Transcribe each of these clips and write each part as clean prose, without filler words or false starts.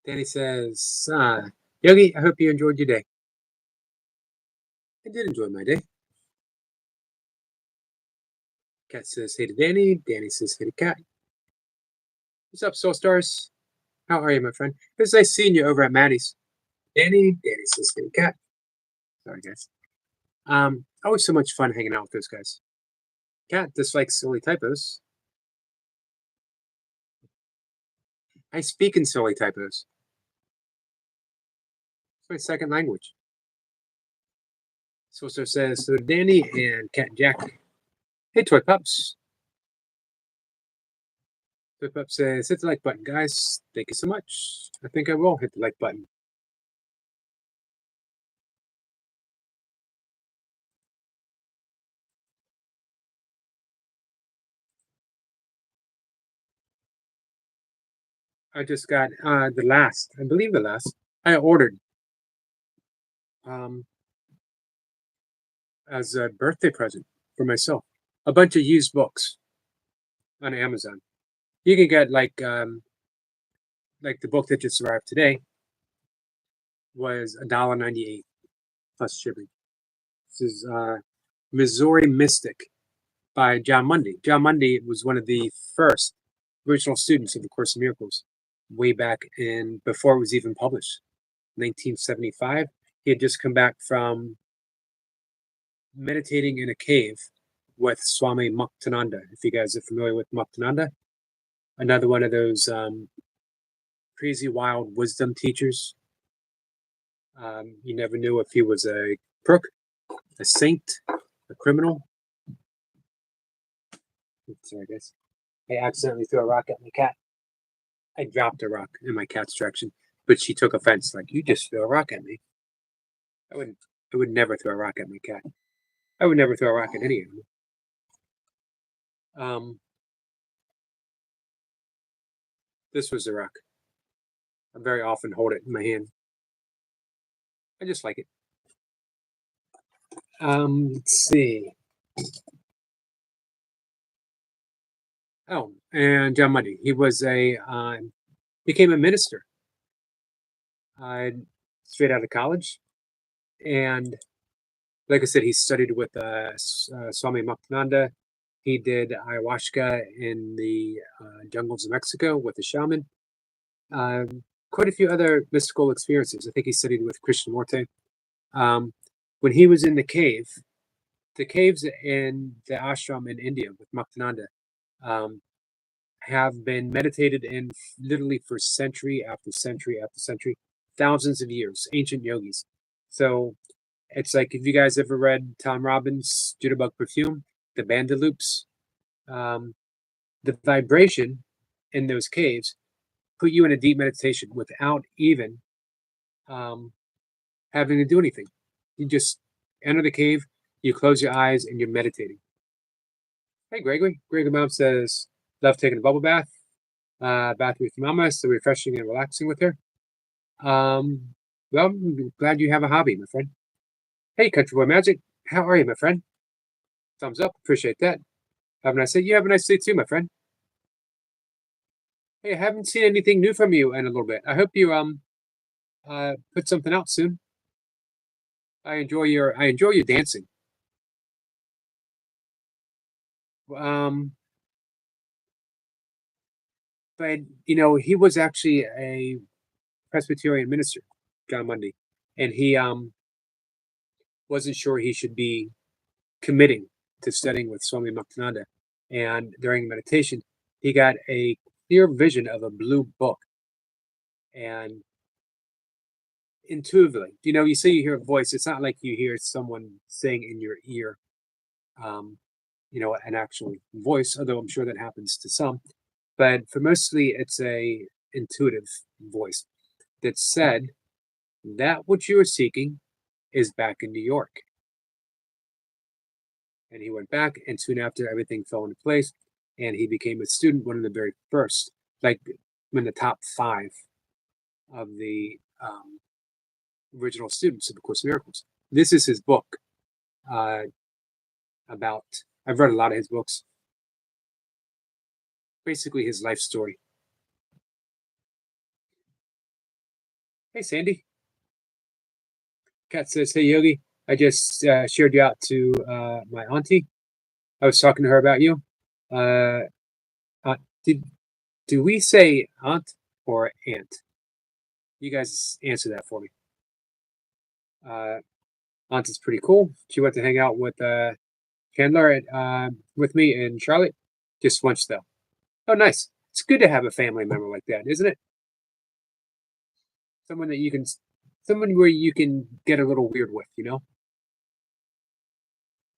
Danny says, Yogi, I hope you enjoyed your day. I did enjoy my day. Cat says, hey to Danny. Danny says, hey to Cat. What's up, Soul Stars? How are you, my friend? It's nice seeing you over at Maddie's. Danny says, hey to Cat. Sorry, guys. Always so much fun hanging out with those guys. Cat dislikes silly typos. I speak in silly typos. It's my second language. Soul Star says, so Danny and Cat and Jack. Hey, Toy Pups. Toy Pup says, hit the like button, guys. Thank you so much. I think I will hit the like button. I just got the last, I believe the last, I ordered um, as a birthday present for myself. A bunch of used books on Amazon. You can get like the book that just arrived today was $1.98 plus shipping. This is Missouri Mystic by John Mundy. John Mundy was one of the first original students of the Course in Miracles way back in before it was even published, 1975. He had just come back from meditating in a cave with Swami Muktananda. If you guys are familiar with Muktananda, another one of those crazy wild wisdom teachers. You never knew if he was a crook, a saint, a criminal. Sorry, guys. I accidentally threw a rock at my cat. I dropped a rock in my cat's direction, but she took offense. Like, you just threw a rock at me. I wouldn't. I would never throw a rock at my cat. I would never throw a rock at any animal. Um, this was a rock. I very often hold it in my hand. I just like it. Let's see. Oh, and John Mundy. He was a became a minister uh, straight out of college, and like I said, he studied with Swami Muktananda. He did ayahuasca in the jungles of Mexico with a shaman. Quite a few other mystical experiences. I think he studied with Krishnamurti. Um, when he was in the caves in the ashram in India with Muktananda um, have been meditated in literally for century after century after century, thousands of years, ancient yogis. So it's like if you guys ever read Tom Robbins' Jitterbug Perfume, the Banda Loops, um, the vibration in those caves put you in a deep meditation without even um, having to do anything. You just enter the cave, you close your eyes, and you're meditating. Hey, Gregory. Gregory Mom says, love taking a bubble bath. Bath with your mama, so refreshing and relaxing with her. Well, I'm glad you have a hobby, my friend. Hey, Country Boy Magic. How are you, my friend? Thumbs up. Appreciate that. Have a nice day. You have a nice day too, my friend. Hey, I haven't seen anything new from you in a little bit. I hope you put something out soon. I enjoy your dancing. Um, but you know, he was actually a Presbyterian minister, John Mundy, and he wasn't sure he should be committing to studying with Swami Muktananda. And during meditation, he got a clear vision of a blue book. And intuitively, you know, you say you hear a voice, it's not like you hear someone saying in your ear, um, you know, an actual voice, although I'm sure that happens to some. But for mostly, it's a intuitive voice that said that what you are seeking is back in New York. And he went back, and soon after, everything fell into place, and he became a student, one of the very first, like in the top 5 of the original students of the Course of Miracles. This is his book uh, about. I've read a lot of his books. Basically, his life story. Hey, Sandy. Kat says, "Hey, Yogi. I just shared you out to my auntie. I was talking to her about you. Uh, uh, did do we say aunt or aunt? You guys answer that for me. Uh, aunt is pretty cool. She went to hang out with Chandler with me and Charlotte just once though. Oh, nice. It's good to have a family member like that, isn't it? Someone that you can, someone where you can get a little weird with, you know."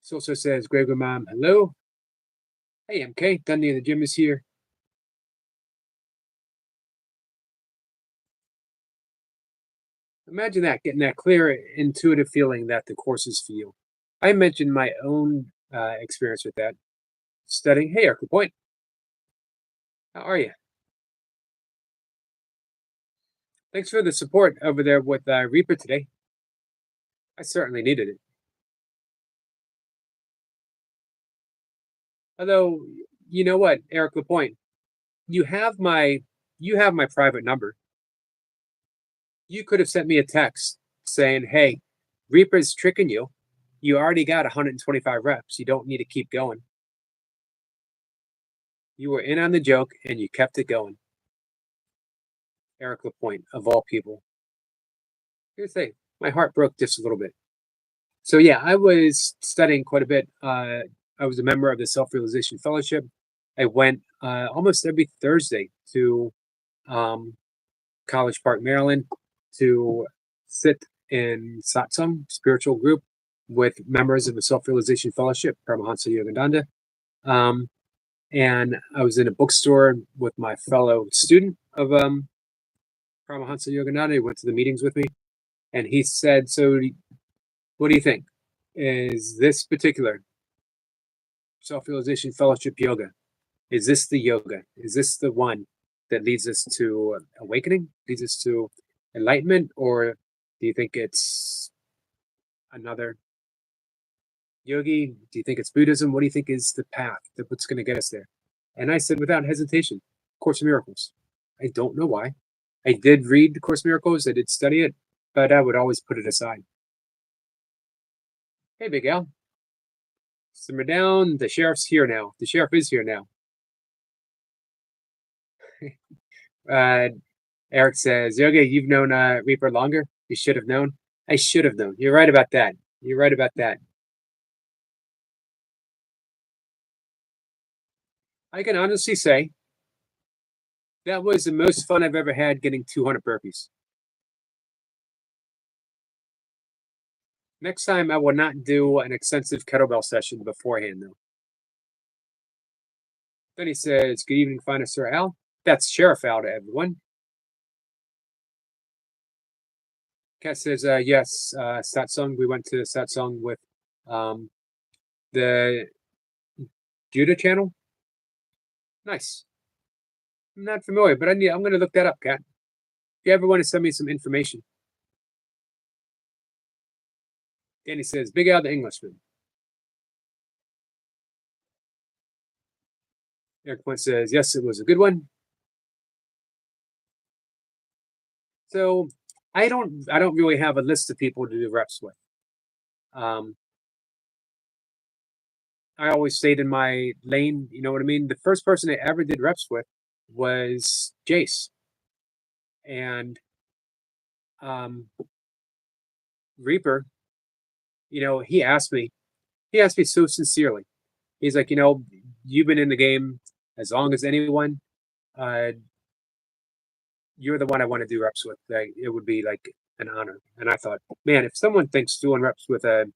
So also says, "Gregor mom, hello. Hey, MK. Dundee in the gym is here. Imagine that, getting that clear, intuitive feeling that the course is for you." I mentioned my own experience with that studying. Hey, Erica Point, how are you? Thanks for the support over there with Reaper today. I certainly needed it. Although, you know what, Eric Lapointe, you have my you have my private number. You could have sent me a text saying, "Hey, Reaper's tricking you. You already got 125 reps. You don't need to keep going." You were in on the joke and you kept it going. Eric Lapointe, of all people. Here's the thing, my heart broke just a little bit. So yeah, I was studying quite a bit. I was a member of the Self Realization Fellowship. I went almost every Thursday to um, College Park, Maryland, to sit in satsang spiritual group with members of the Self Realization Fellowship, Paramahansa Yogananda. Um, and I was in a bookstore with my fellow student of Paramahansa Yogananda. He went to the meetings with me, and he said, "So, what do you think? Is this particular Self Realization Fellowship yoga? Is this the yoga? Is this the one that leads us to awakening, leads us to enlightenment, or do you think it's another yogi? Do you think it's Buddhism? What do you think is the path that what's going to get us there?" And I said without hesitation, Course in Miracles. I don't know why. I did read the Course in Miracles. I did study it, but I would always put it aside. Hey, Big Al, simmer down. The sheriff's here now. The sheriff is here now. Uh, Eric says, "Yogi, you've known Reaper longer. You should have known." I should have known. You're right about that. You're right about that. I can honestly say that was the most fun I've ever had getting 200 burpees. Next time, I will not do an extensive kettlebell session beforehand, though. Then he says, "Good evening, fine Sir Al." That's Sheriff Al to everyone. Kat says, "Yes, satsang. We went to satsang with um, the Judah channel. Nice. I'm not familiar, but I'm going to look that up, Kat. If you ever want to send me some information." Danny says, "Big Al the Englishman." Eric Point says, "Yes, it was a good one." So I don't really have a list of people to do reps with. Um, I always stayed in my lane. You know what I mean? The first person I ever did reps with was Jace, and um, Reaper. He asked me so sincerely. He's like, "You've been in the game as long as anyone. Uh, you're the one I want to do reps with. Like, it would be like an honor." And I thought, man, if someone thinks doing reps with a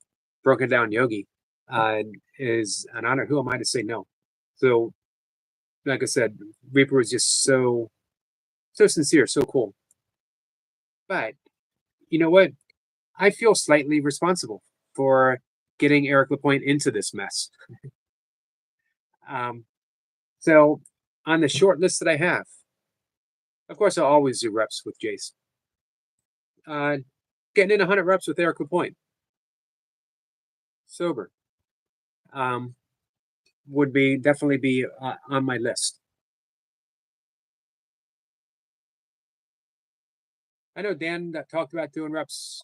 broken down yogi uh, is an honor, who am I to say no? So, like I said, Reaper was just so sincere, so cool. But you know what? I feel slightly responsible for getting Eric Lapointe into this mess. Um, so, on the short list that I have, of course, I'll always do reps with Jace. Uh, Getting in 100 reps with Eric Lapointe, sober, um, would be definitely be on my list. I know Dan that talked about doing reps.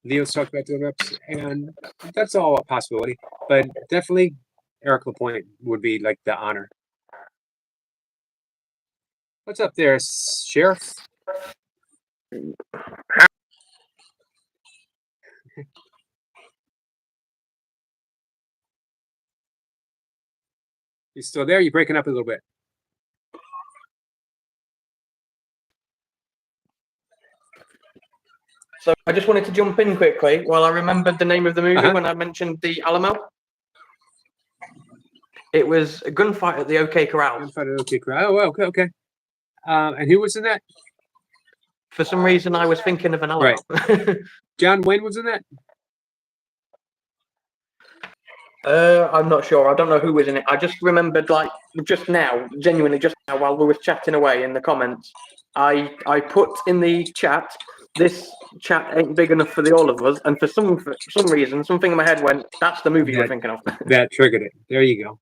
Leo's talked about doing reps, and that's all a possibility. But definitely, Eric Lapointe would be like the honor. What's up there, Sheriff? You still there? You're breaking up a little bit. So I just wanted to jump in quickly while I remembered the name of the movie when I mentioned the Alamo. It was a gunfight at the OK Corral. Gunfight at OK Corral. Oh, okay. And who was in that? For some reason, I was thinking of an Alamo. Right. John Wayne was in that? I'm not sure. I don't know who was in it. I just remembered, like, just now, genuinely just now, while we were chatting away in the comments, I put in the chat, this chat ain't big enough for the all of us, and for some reason, something in my head went, that's the movie you're thinking of. That triggered it. There you go.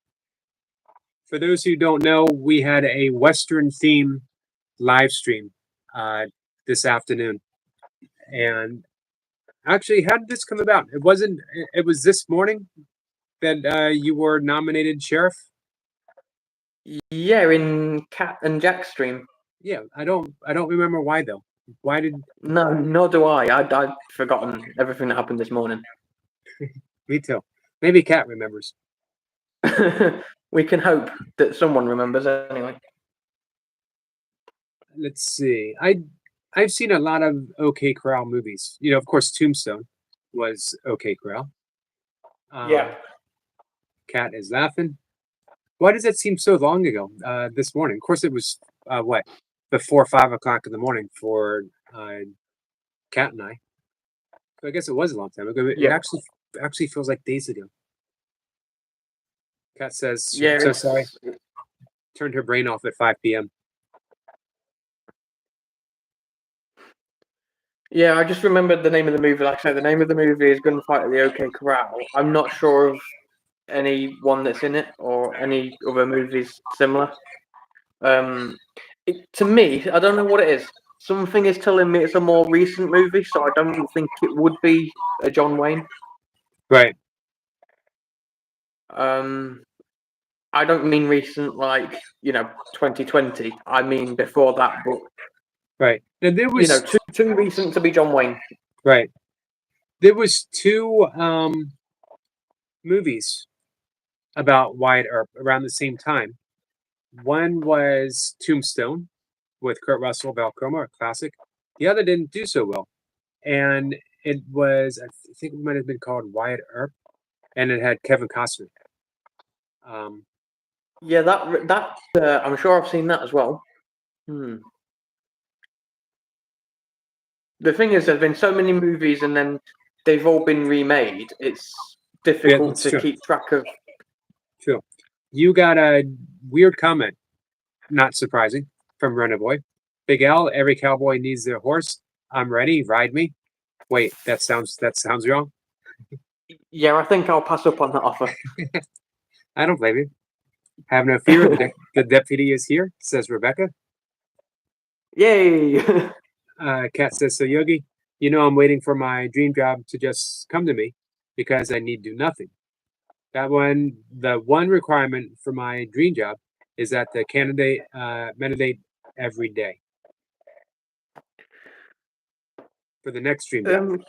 For those who don't know, we had a Western theme live stream this afternoon. And actually, how did this come about? It was this morning that you were nominated sheriff? Yeah, in Cat and Jack's stream. Yeah, I don't remember why though. Why did? No, nor do I. I'd forgotten everything that happened this morning. Me too. Maybe Cat remembers. We can hope that someone remembers anyway. Let's see. I've seen a lot of OK Corral movies. You know, of course, Tombstone was OK Corral. Yeah. Cat is laughing. Why does that seem so long ago? This morning. Of course, it was before 5 o'clock in the morning for Cat and I. So I guess it was a long time ago. It actually feels like days ago. Cat says, "I'm so sorry." Turned her brain off at 5 p.m. Yeah, I just remembered the name of the movie. Like I say, the name of the movie is Gunfight at the OK Corral. I'm not sure of any one that's in it or any other movies similar. To me, I don't know what it is. Something is telling me it's a more recent movie, so I don't think it would be a John Wayne. Right. I don't mean recent, like 2020. I mean before that, but right. And there was too recent to be John Wayne. Right. There was two movies about Wyatt Earp around the same time. One was Tombstone with Kurt Russell, Val Kilmer, a classic. The other didn't do so well, and it was, I think it might have been called Wyatt Earp, and it had Kevin Costner. Yeah, that I'm sure I've seen that as well. The thing is, there's been so many movies, and then they've all been remade. It's difficult to keep track of. True. You got a weird comment, not surprising, from Runner Boy. Big Al, every cowboy needs their horse. I'm ready. Ride me. Wait, that sounds wrong. Yeah, I think I'll pass up on that offer. I don't blame you. Have no fear. The deputy is here, says Rebecca. Yay! Kat says, so Yogi, I'm waiting for my dream job to just come to me because I need do nothing. The one requirement for my dream job is that the candidate meditate every day. For the next dream job.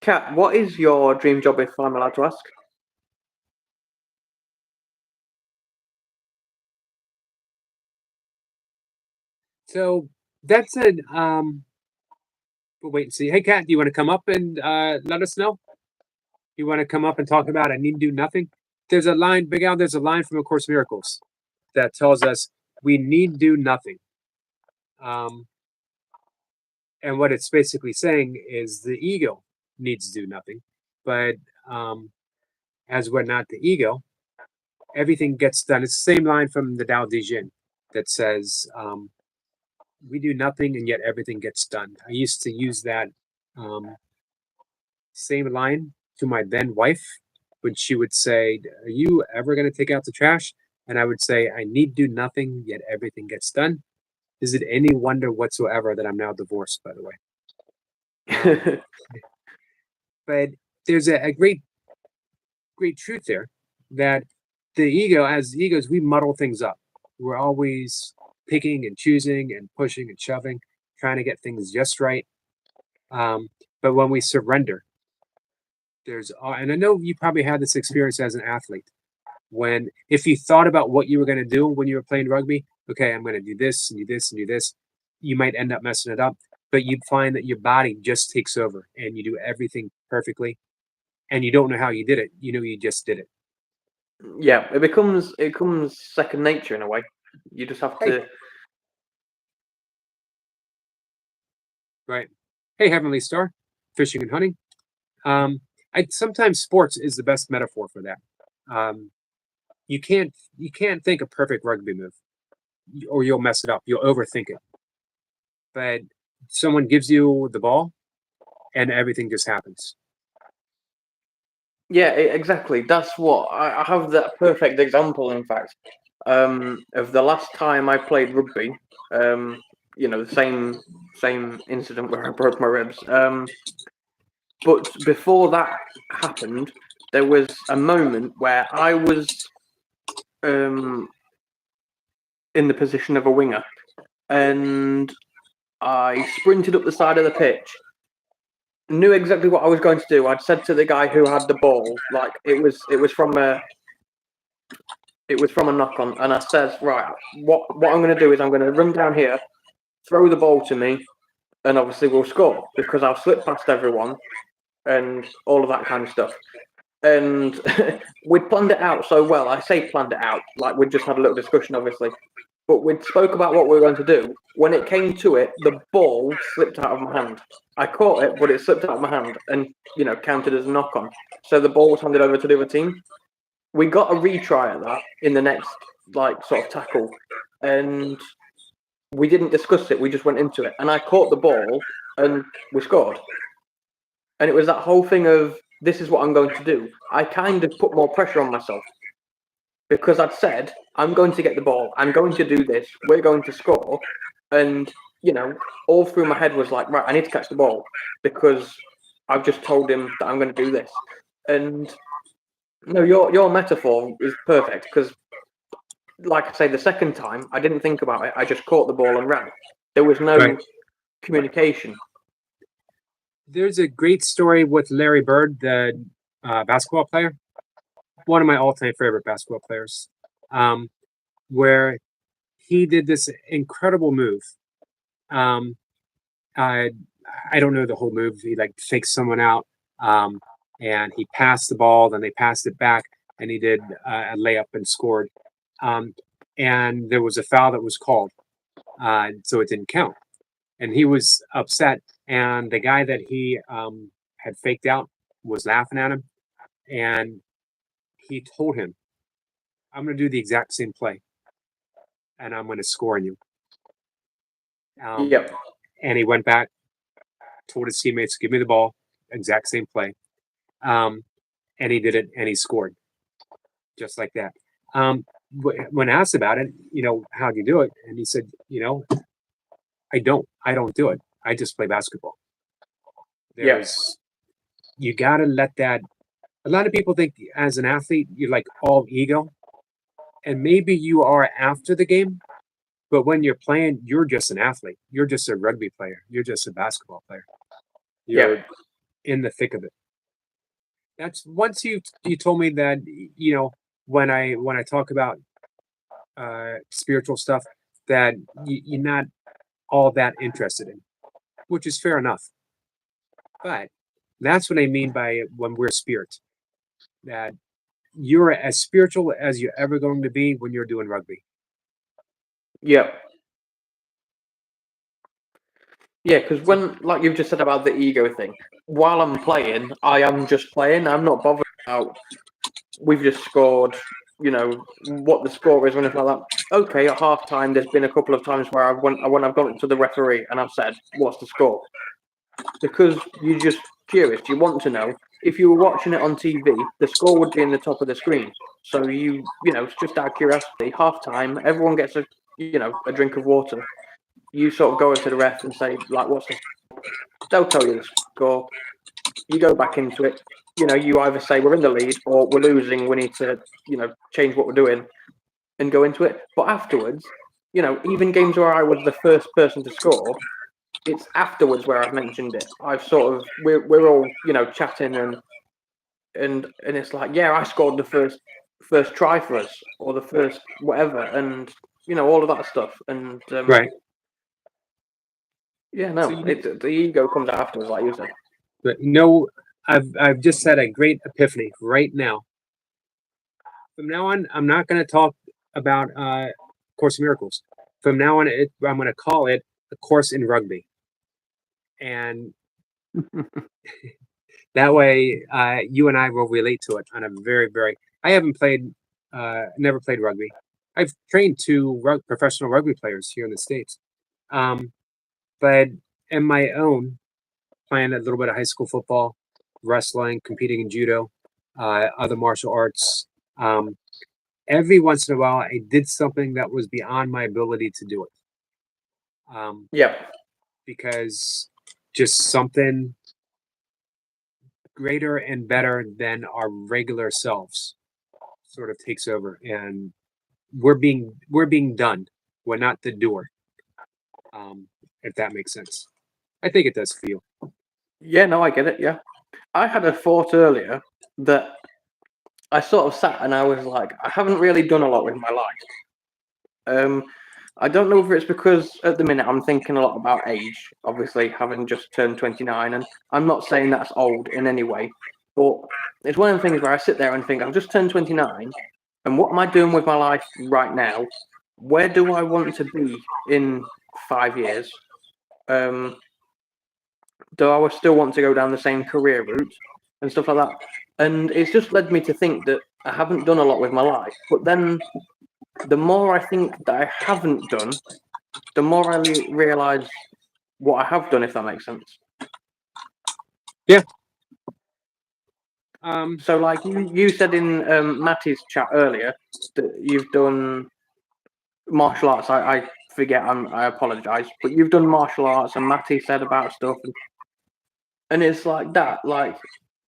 Kat, what is your dream job, if I'm allowed to ask? So that's it. We'll wait and see. Hey, Kat, do you want to come up and let us know? You want to come up and talk about I need to do nothing? There's a line, Big Al, there's a line from A Course in Miracles that tells us we need do nothing. And what it's basically saying is the ego needs to do nothing. But as we're not the ego, everything gets done. It's the same line from the Tao Te Ching that says, we do nothing and yet everything gets done. I used to use that same line to my then wife when she would say, are you ever going to take out the trash? And I would say, I need do nothing, yet everything gets done. Is it any wonder whatsoever that I'm now divorced, by the way? Um, but there's a great truth there that as egos, we muddle things up. We're always picking and choosing and pushing and shoving, trying to get things just right. Um, but when we surrender, and I know you probably had this experience as an athlete when if you thought about what you were going to do when you were playing rugby, okay, I'm going to do this and do this and do this, you might end up messing it up, but you'd find that your body just takes over and you do everything perfectly and you don't know how you did it. You know, you just did it. Yeah, it becomes second nature in a way. You just have Hey, to. right. Hey, Heavenly Star, fishing and hunting. Um, sometimes sports is the best metaphor for that. Um, you can't think a perfect rugby move, or you'll mess it up. You'll overthink it. But someone gives you the ball, and everything just happens. Yeah, exactly. That's what I have that perfect example, in fact, of the last time I played rugby. The same incident where I broke my ribs. But before that happened, there was a moment where I was um, in the position of a winger, and I sprinted up the side of the pitch. Knew exactly what I was going to do. I'd said to the guy who had the ball, like it was from a knock on, and I says, right, what I'm going to do is I'm going to run down here, throw the ball to me, and obviously we'll score because I'll slip past everyone and all of that kind of stuff. And we'd planned it out so well. I say planned it out, like we'd just had a little discussion, obviously, but we'd spoke about what we were going to do. When it came to it, the ball slipped out of my hand. I caught it, but it slipped out of my hand and, counted as a knock on. So the ball was handed over to the other team. We got a retry at that in the next, like, sort of tackle. And we didn't discuss it. We just went into it. And I caught the ball and we scored. And it was that whole thing of, this is what I'm going to do. I kind of put more pressure on myself because I'd said, I'm going to get the ball. I'm going to do this. We're going to score. And, all through my head was like, right, I need to catch the ball because I've just told him that I'm going to do this. And no, your metaphor is perfect because, like I say, the second time I didn't think about it. I just caught the ball and ran. There was Right. no communication. There's a great story with Larry Bird, the basketball player, one of my all-time favorite basketball players, um, where he did this incredible move. Um, I I don't know the whole move. He like faked someone out, um, and he passed the ball. Then they passed it back, and he did a layup and scored. Um, and there was a foul that was called, so it didn't count. And he was upset. And the guy that he had faked out was laughing at him, and he told him, "I'm going to do the exact same play, and I'm going to score on you." Um, Yep. and he went back, told his teammates, "Give me the ball, exact same play." Um, and he did it, and he scored just like that. When asked about it, how do you do it? And he said, I don't do it. I just play basketball. Yep. You got to let that. A lot of people think as an athlete, you're like all ego, and maybe you are after the game, but when you're playing, you're just an athlete. You're just a rugby player. You're just a basketball player. Yep. You're in the thick of it. That's once you told me that when I talk about spiritual stuff that you're not all that interested in, which is fair enough. But that's what I mean by when we're spirit. That you're as spiritual as you're ever going to be when you're doing rugby. Yep. Yeah, because So, when, like you've just said about the ego thing, while I'm playing, I am just playing. I'm not bothered about we've just scored, what the score is or anything like that. Okay, at half time, there's been a couple of times where when I've gone to the referee and I've said, what's the score? Because you're just curious. You want to know. If you were watching it on TV, the score would be in the top of the screen. So it's just out of curiosity. Half time, everyone gets a drink of water. you sort of go over to the ref and say, like, what's the score? They'll tell you the score. You go back into it. You know, you either say we're in the lead or we're losing. We need to, change what we're doing and go into it. But afterwards, even games where I was the first person to score, it's afterwards where I've mentioned it. I've sort of we're all chatting and it's like, yeah, I scored the first try for us or the first whatever, and all of that stuff. And Right. yeah, So no, the ego comes afterwards, like you said. but I've just had a great epiphany right now. From now on, I'm not going to talk about Course in Miracles. From now on, I'm going to call it a course in rugby, and that way, you and I will relate to it on a very, very. I haven't played, never played rugby. I've trained two professional rugby players here in the States, but in my own, playing a little bit of high school football, wrestling, competing in judo, other martial arts. Every once in a while, I did something that was beyond my ability to do it. Yeah. Because just something greater and better than our regular selves sort of takes over, and we're being done. We're not the doer. If that makes sense, I think it does feel. Yeah, no, I get it. Yeah, I had a thought earlier that I sort of sat and I was like, I haven't really done a lot with my life. I don't know if it's because at the minute I'm thinking a lot about age, obviously having just turned 29, and I'm not saying that's old in any way, but it's one of the things where I sit there and think, I've just turned 29, and what am I doing with my life right now? Where do I want to be in 5 years? Do I still want to go down the same career route and stuff like that? And it's just led me to think that I haven't done a lot with my life. But then the more I think that I haven't done, the more I realize what I have done, if that makes sense. Yeah. So, like you said in Matty's chat earlier that you've done martial arts. I forget. I apologize, but you've done martial arts, and Matty said about stuff, and it's like that. Like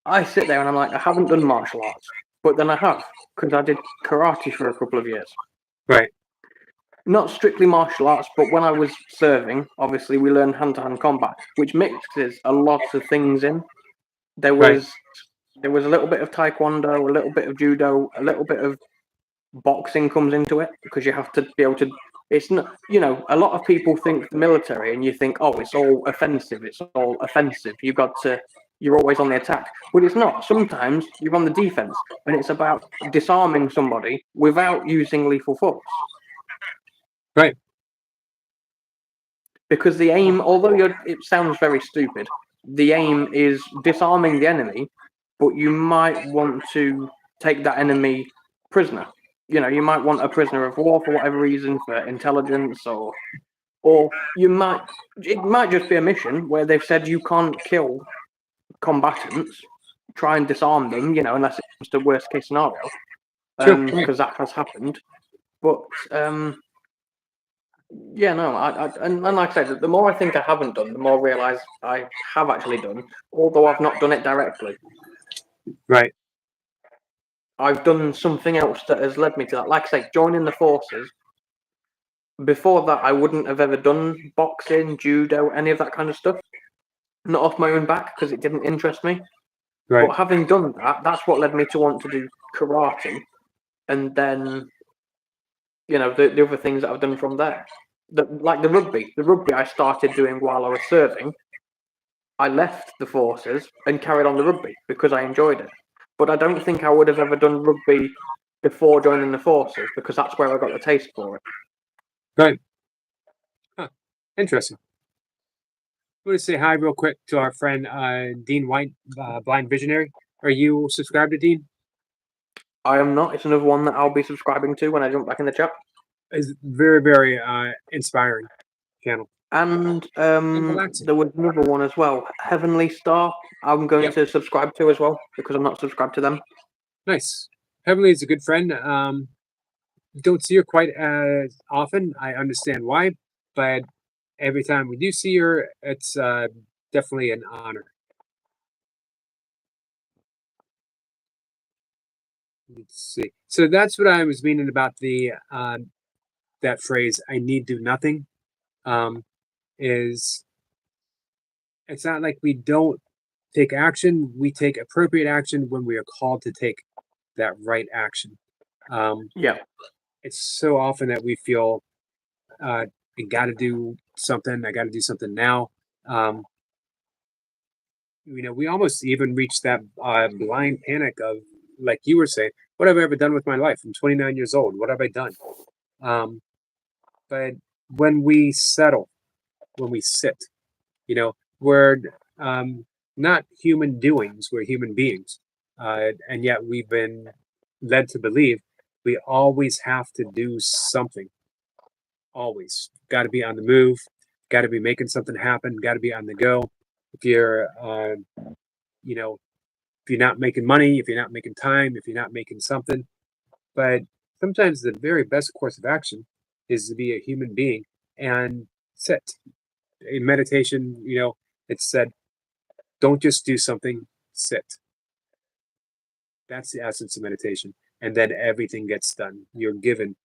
I sit there and I'm like, I haven't done martial arts, but then I have because I did karate for a couple of years. Right. Not strictly martial arts, but when I was serving, obviously we learned hand-to-hand combat, which mixes a lot of things in. There was a little bit of taekwondo, a little bit of judo, a little bit of boxing comes into it because you have to be able to. It's not, a lot of people think the military, and you think, oh, it's all offensive. It's all offensive. You're always on the attack, but it's not. Sometimes you're on the defense, and it's about disarming somebody without using lethal force. Right. Because the aim, although it sounds very stupid, the aim is disarming the enemy, but you might want to take that enemy prisoner. You might want a prisoner of war for whatever reason, for intelligence, or it might just be a mission where they've said you can't kill combatants, try and disarm them, unless it's the worst case scenario, because that has happened. But yeah, no, and like I said, the more I think I haven't done, the more I realise I have actually done, although I've not done it directly. Right. I've done something else that has led me to that. Like I say, joining the forces. Before that, I wouldn't have ever done boxing, judo, any of that kind of stuff. Not off my own back because it didn't interest me. Right. But having done that, that's what led me to want to do karate, and then the other things that I've done from there. Like the rugby I started doing while I was serving. I left the forces and carried on the rugby because I enjoyed it. But I don't think I would have ever done rugby before joining the forces because that's where I got the taste for it. Right. Huh. Interesting. I want to say hi real quick to our friend Dean White, Blind Visionary. Are you subscribed to Dean? I am not. It's another one that I'll be subscribing to when I jump back in the chat. It's very, very inspiring channel. And there was another one as well, Heavenly Star. I'm going to subscribe to as well because I'm not subscribed to them. Nice. Heavenly is a good friend. Don't see her quite as often. I understand why, but every time we do see her, it's definitely an honor. Let's see. So that's what I was meaning about the that phrase. I need do nothing. Um, is it's not like we don't take action. We take appropriate action when we are called to take that right action. Um, Yeah. it's so often that we feel I got to do something. I got to do something now. Um, we almost even reach that blind panic of, like you were saying, what have I ever done with my life? I'm 29 years old. What have I done? Um, but when we settle, when we sit, we're not human doings, we're human beings. And yet we've been led to believe we always have to do something. Always. Got to be on the move, got to be making something happen, got to be on the go. If you're, you know, if you're not making money, if you're not making time, if you're not making something. But sometimes the very best course of action is to be a human being and sit. In meditation, it's said, don't just do something, sit. That's the essence of meditation. And then everything gets done. You're given,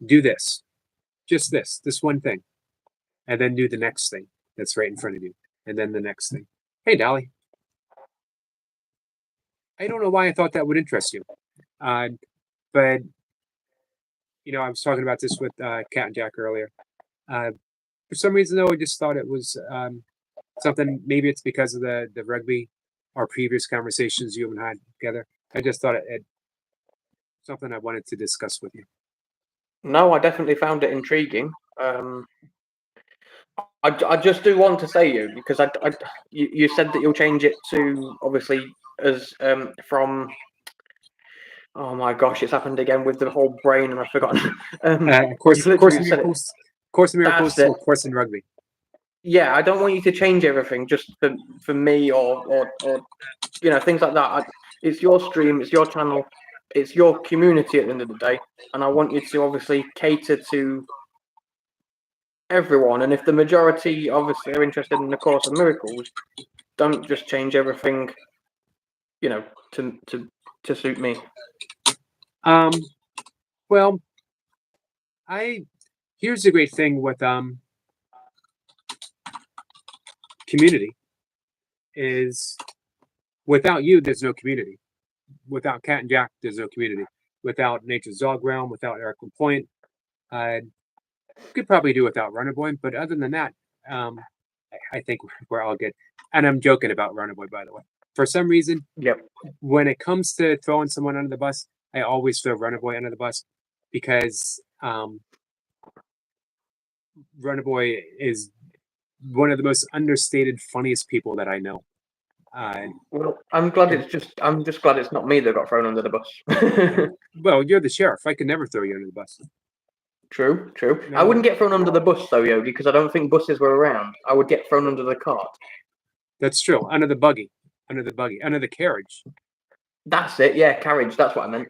do this one thing, and then do the next thing that's right in front of you, and then the next thing. Hey, Dolly, I don't know why I thought that would interest you. But I was talking about this with Cat and Jack earlier. Uh, for some reason, though, I just thought it was something. Maybe it's because of the rugby, our previous conversations you and I had together. I just thought it something I wanted to discuss with you. No, I definitely found it intriguing. I just do want to say you because you said that you'll change it to obviously as from. Oh my gosh, it's happened again with the whole brain, and I've forgotten. Course, You've course literally in said it. miracles, course in That's miracles, it. or course in rugby. Yeah, I don't want you to change everything just for me or things like that. It's your stream, it's your channel, it's your community at the end of the day, and I want you to obviously cater to everyone. And if the majority obviously are interested in the Course of Miracles, don't just change everything, to suit me. Well, here's the great thing with community is without you, there's no community. Without Cat and Jack, there's no community. Without Nature's Dog Realm, without Eric Point, uh, could probably do without Runnerboy. But other than that, I think we're all good. And I'm joking about Runnerboy, by the way. For some reason, Yep. when it comes to throwing someone under the bus, I always throw Runnerboy under the bus because Runnerboy is one of the most understated, funniest people that I know. Well, I'm glad And I'm just glad it's not me that got thrown under the bus. well, you're the sheriff. I could never throw you under the bus. True, true. I No, wouldn't get thrown under the bus though, Yogi, because I don't think buses were around. I would get thrown under the cart. that's true. Under the buggy, under the carriage. That's it. Yeah, carriage. That's what I meant.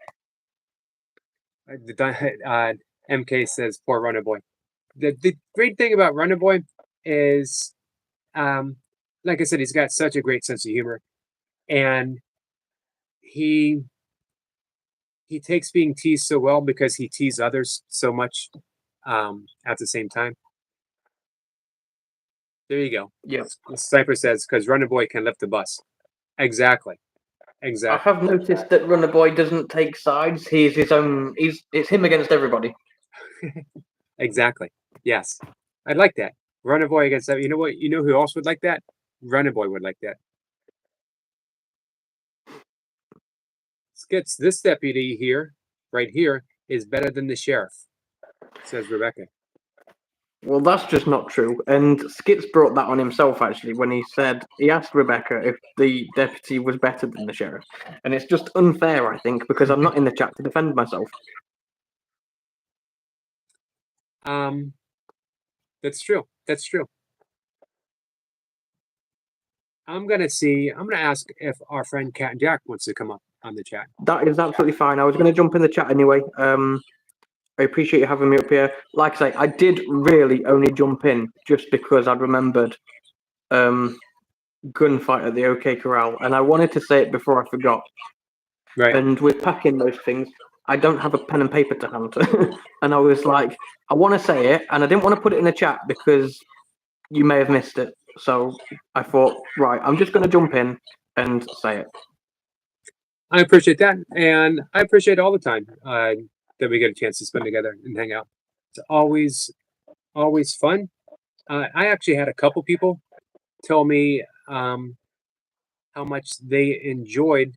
MK says, "Poor Runnerboy." The great thing about Runnerboy is, like I said, he's got such a great sense of humor, and he he takes being teased so well because he teased others so much at the same time. There you go. Yeah. The Sniper says, because Runnerboy can lift the bus. Exactly. I Exactly. have noticed that Runner Boy doesn't take sides. He's his own. It's him against everybody. Exactly. Yes. I'd like that. Runnerboy against that. You know what? You know who else would like that? Runnerboy would like that. Skits, this deputy here, right here, is better than the sheriff, says Rebecca. Well, that's just not true. And Skits brought that on himself actually when he asked Rebecca if the deputy was better than the sheriff, and it's just unfair, I think, because I'm not in the chat to defend myself. That's true. That's true. I'm gonna ask if our friend Cat and Jack wants to come up on the chat. That is absolutely fine. I was going to jump in the chat anyway. I appreciate you having me up here. Like I say, I did really only jump in just because I'd remembered gunfight at the OK Corral, and I wanted to say it before I forgot. Right. And with packing those things, I don't have a pen and paper to hand. And I was like, I want to say it, and I didn't want to put it in the chat because you may have missed it. So I thought, right, I'm just going to jump in and say it. I appreciate that, and I appreciate all the time that we get a chance to spend together and hang out. It's always fun. I actually had a couple people tell me how much they enjoyed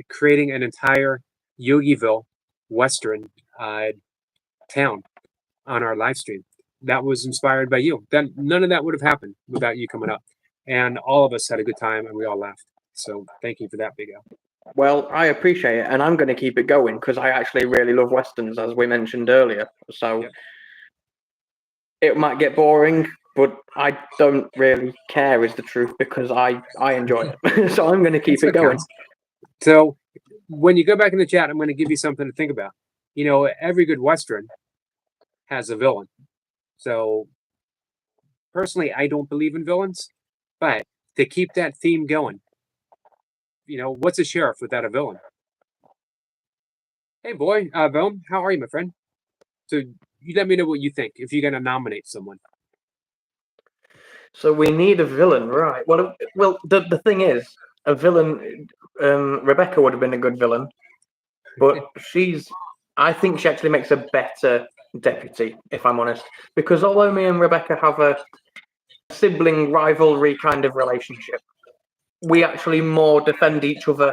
creating an entire Yogieville Western town on our live stream. That was inspired by you. Then none of that would have happened without you coming up, and all of us had a good time and we all laughed. So thank you for that, Big Al. Well, I appreciate it, and I'm going to keep it going because I actually really love westerns, as we mentioned earlier. So Yep. it might get boring, but I don't really care, is the truth, because I enjoy it. So I'm going to keep That's it what going. counts. So when you go back in the chat, I'm going to give you something to think about. You know, every good Western has a villain. So personally, I don't believe in villains, but to keep that theme going, you know, what's a sheriff without a villain? Hey, boy, villain, how are you, my friend? So you let me know what you think if you're going to nominate someone. So we need a villain, right? Well, the thing is, a villain. Rebecca would have been a good villain, but I think she actually makes a better deputy, if I'm honest. Because although me and Rebecca have a sibling rivalry kind of relationship, we actually more defend each other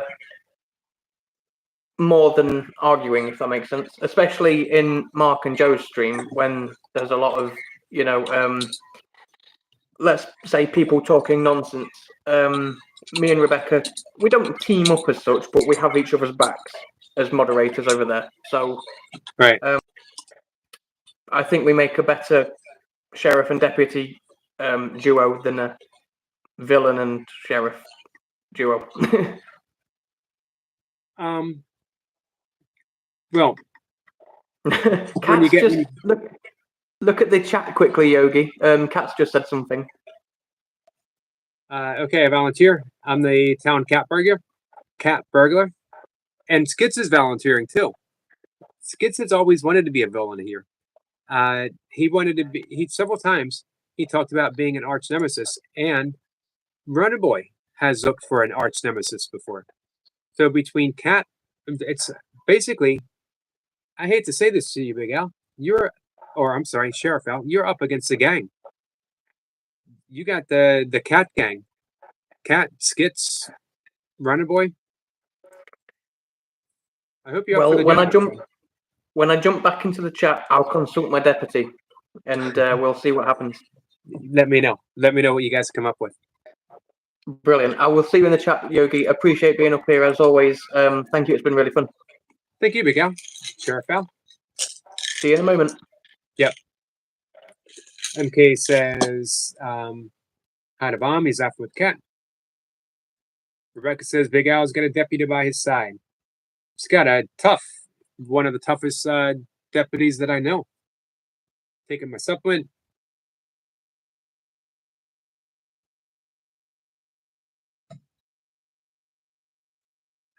more than arguing, if that makes sense. Especially in Mark and Joe's stream when there's a lot of, let's say people talking nonsense. Me and Rebecca, we don't team up as such, but we have each other's backs as moderators over there. So Right. I think we make a better sheriff and deputy duo than a villain and sheriff duo. Well, when you Kat's get just look at the chat quickly, Yogi. Kat's just said something. okay, I volunteer. I'm the town cat burglar, and Skits is volunteering too. Skits has always wanted to be a villain here. He wanted to be. He several times he talked about being an arch nemesis, and Runner Boy has looked for an arch nemesis before. So between Cat, it's basically. I hate to say this to you, Big Al. I'm sorry, Sheriff Al. You're up against the gang. You got the Cat gang, Cat Skits, Runner Boy. I hope you're up for Well, the job. when I jump back into the chat, I'll consult my deputy, and we'll see what happens. Let me know. Let me know what you guys come up with. Brilliant. I will see you in the chat, Yogi. Appreciate being up here as always. Thank you. It's been really fun. Thank you, Big Al. Sheriff Al. See you in a moment. Yep. MK says, had a bomb. He's off with Cat. Rebecca says Big Al is got a deputy by his side. He's got one of the toughest deputies that I know. Taking my supplement.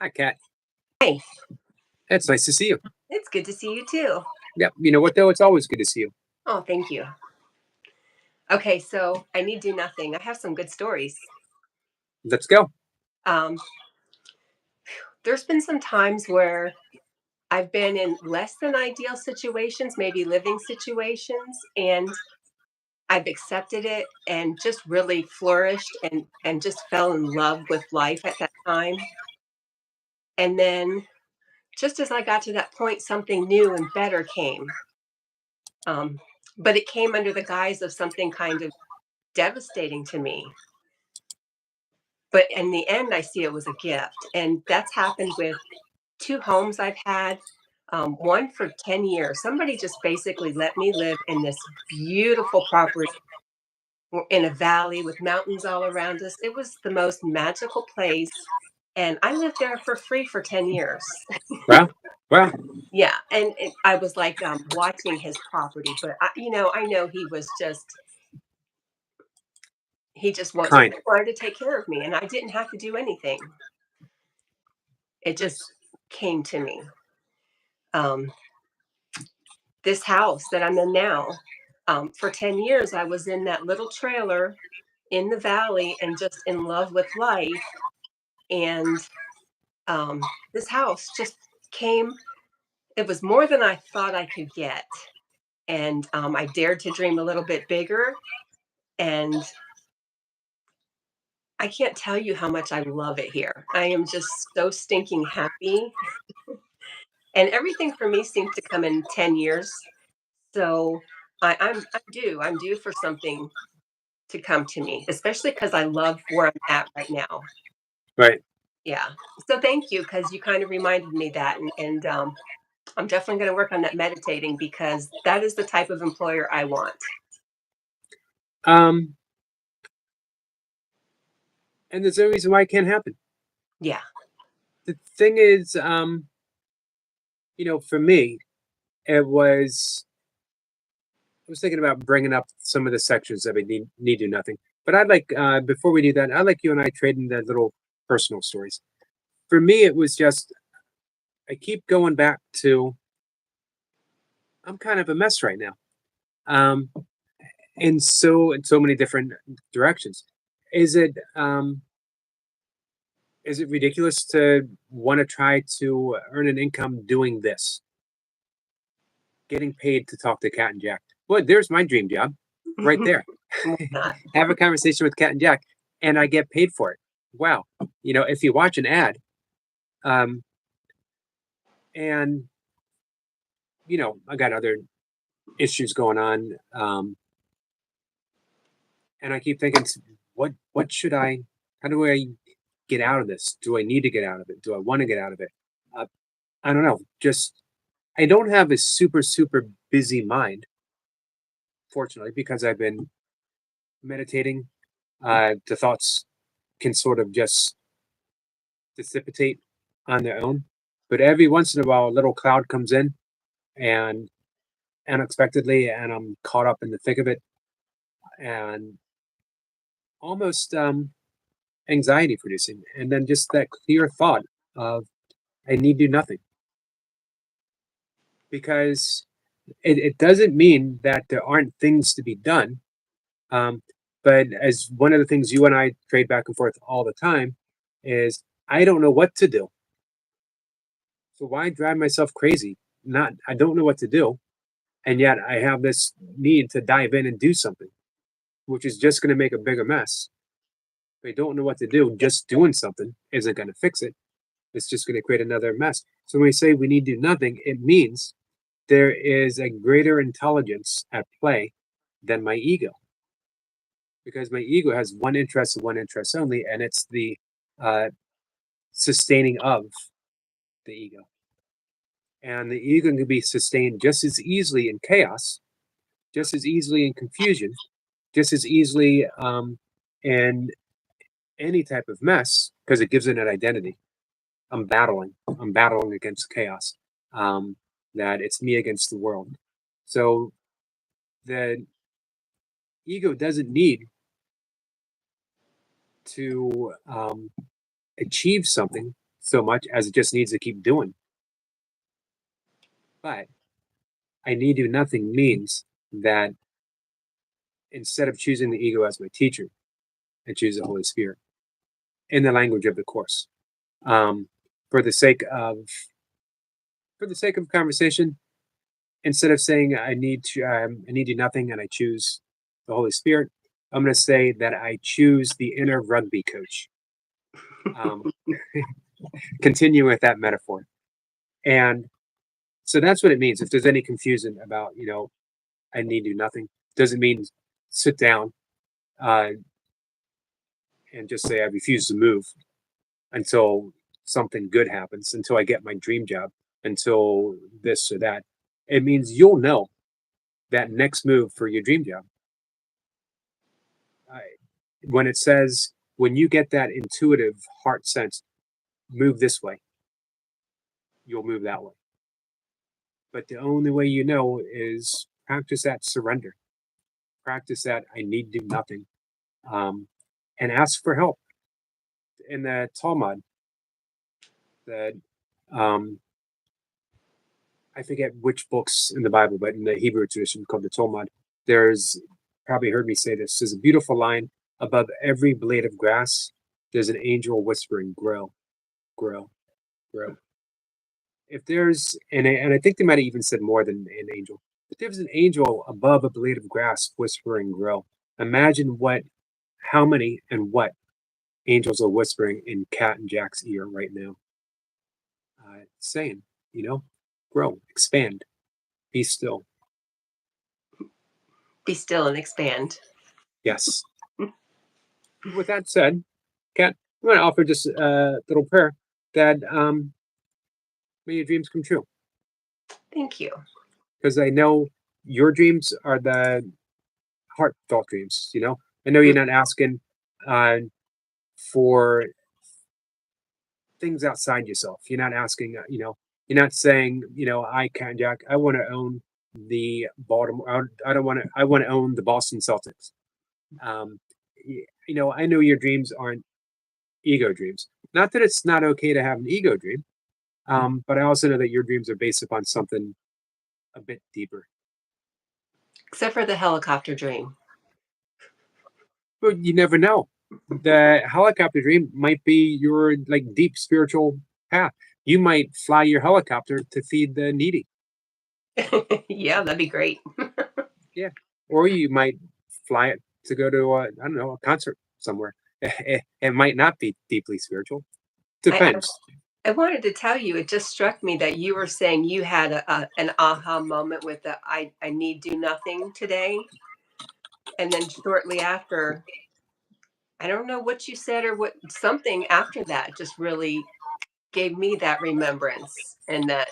Hi, Cat. Hey. It's nice to see you. It's good to see you too. Yep. You know what, though? It's always good to see you. Oh, thank you. Okay, so I need do nothing. I have some good stories. Let's go. There's been some times where I've been in less than ideal situations, maybe living situations, and I've accepted it and just really flourished and just fell in love with life at that time. And then just as I got to that point, something new and better came. But it came under the guise of something kind of devastating to me. But in the end, I see it was a gift. And that's happened with 2 homes I've had. One for 10 years. Somebody just basically let me live in this beautiful property in a valley with mountains all around us. It was the most magical place. And I lived there for free for 10 years. Wow. Well, Yeah, and I was like watching his property, but I know he just kind. wanted to take care of me, and I didn't have to do anything. It just Nice. came to me. Um, this house that I'm in now, for 10 years, I was in that little trailer in the valley and just in love with life. And this house just came. It was more than I thought I could get, and I dared to dream a little bit bigger. And I can't tell you how much I love it here. I am just so stinking happy. And everything for me seems to come in 10 years. So I'm due for something to come to me, especially because I love where I'm at right now. Right. Yeah. So thank you, because you kind of reminded me that, and I'm definitely going to work on that meditating, because that is the type of employer I want. Um, and there's no reason why it can't happen. Yeah. The thing is, for me, it was I was thinking about bringing up some of the sections that we need do nothing. But I'd like before we do that, I'd like you and I trading the little personal stories. For me, it was just I keep going back to I'm kind of a mess right now. Um, in so many different directions. Is it um is it ridiculous to want to try to earn an income doing this? Getting paid to talk to Cat and Jack. Well, there's my dream job right there. Why not? Have a conversation with Cat and Jack, and I get paid for it. Wow. If you watch an ad, um, and I got other issues going on, and I keep thinking, what should I? How do I get out of this? Do I need to get out of it? Do I want to get out of it? Uh, I don't know. Just I don't have a super busy mind, fortunately, because I've been meditating. The thoughts can sort of just dissipate on their own. But every once in a while, a little cloud comes in and unexpectedly, and I'm caught up in the thick of it and almost anxiety producing. And then just that clear thought of, I need do nothing because it doesn't mean that there aren't things to be done. Um, but as one of the things you and I trade back and forth all the time is, I don't know what to do. So why drive myself crazy? I don't know what to do. And yet I have this need to dive in and do something, which is just going to make a bigger mess. If I don't know what to do, just doing something isn't going to fix it. It's just going to create another mess. So when we say we need to do nothing, it means there is a greater intelligence at play than my ego. Because my ego has one interest and one interest only, and it's the uh, sustaining of the ego. And the ego can be sustained just as easily in chaos, just as easily in confusion, just as easily in any type of mess because it gives it an identity. I'm battling against chaos. Um, that it's me against the world. So the ego doesn't need to achieve something so much as it just needs to keep doing. But I need do nothing means that instead of choosing the ego as my teacher, I choose the Holy Spirit in the language of the course. Um, for the sake of conversation, instead of saying I need do nothing and I choose the Holy Spirit, I'm going to say that I choose the inner rugby coach. Um, continue with that metaphor, and so that's what it means. If there's any confusion about I need do nothing, doesn't mean sit down uh, and just say I refuse to move until something good happens, until I get my dream job, until this or that. It means you'll know that next move for your dream job. I, when it says, when you get that intuitive heart sense, move this way, you'll move that way. But the only way you know is practice that surrender. Practice that I need do nothing. And ask for help. In the Talmud, that um, I forget which books in the Bible, but in the Hebrew tradition called the Talmud, there's probably heard me say this. There's a beautiful line above every blade of grass. There's an angel whispering, "Grow, grow, grow." If there's and I think they might have even said more than an angel. If there's an angel above a blade of grass whispering, "Grow," imagine how many, and what angels are whispering in Cat and Jack's ear right now, saying, grow, expand, be still. Be still and expand. Yes. With that said, Kat, I'm going to offer just a little prayer that may your dreams come true. Thank you. Because I know your dreams are the heartfelt dreams. I know you're not asking for things outside yourself. You're not asking, you're not saying, I can't, Jack. I want to own the Baltimore. I don't want to. I want to own the Boston Celtics. Um, I know your dreams aren't ego dreams. Not that it's not okay to have an ego dream, but I also know that your dreams are based upon something a bit deeper. Except for the helicopter dream. But you never know. The helicopter dream might be your deep spiritual path. You might fly your helicopter to feed the needy. Yeah, that'd be great. Yeah. Or you might fly it to go to I don't know, a concert somewhere. It might not be deeply spiritual. Depends. I wanted to tell you, it just struck me that you were saying you had an aha moment with the I need do nothing today. And then shortly after, I don't know what you said or what something after that just really gave me that remembrance and that,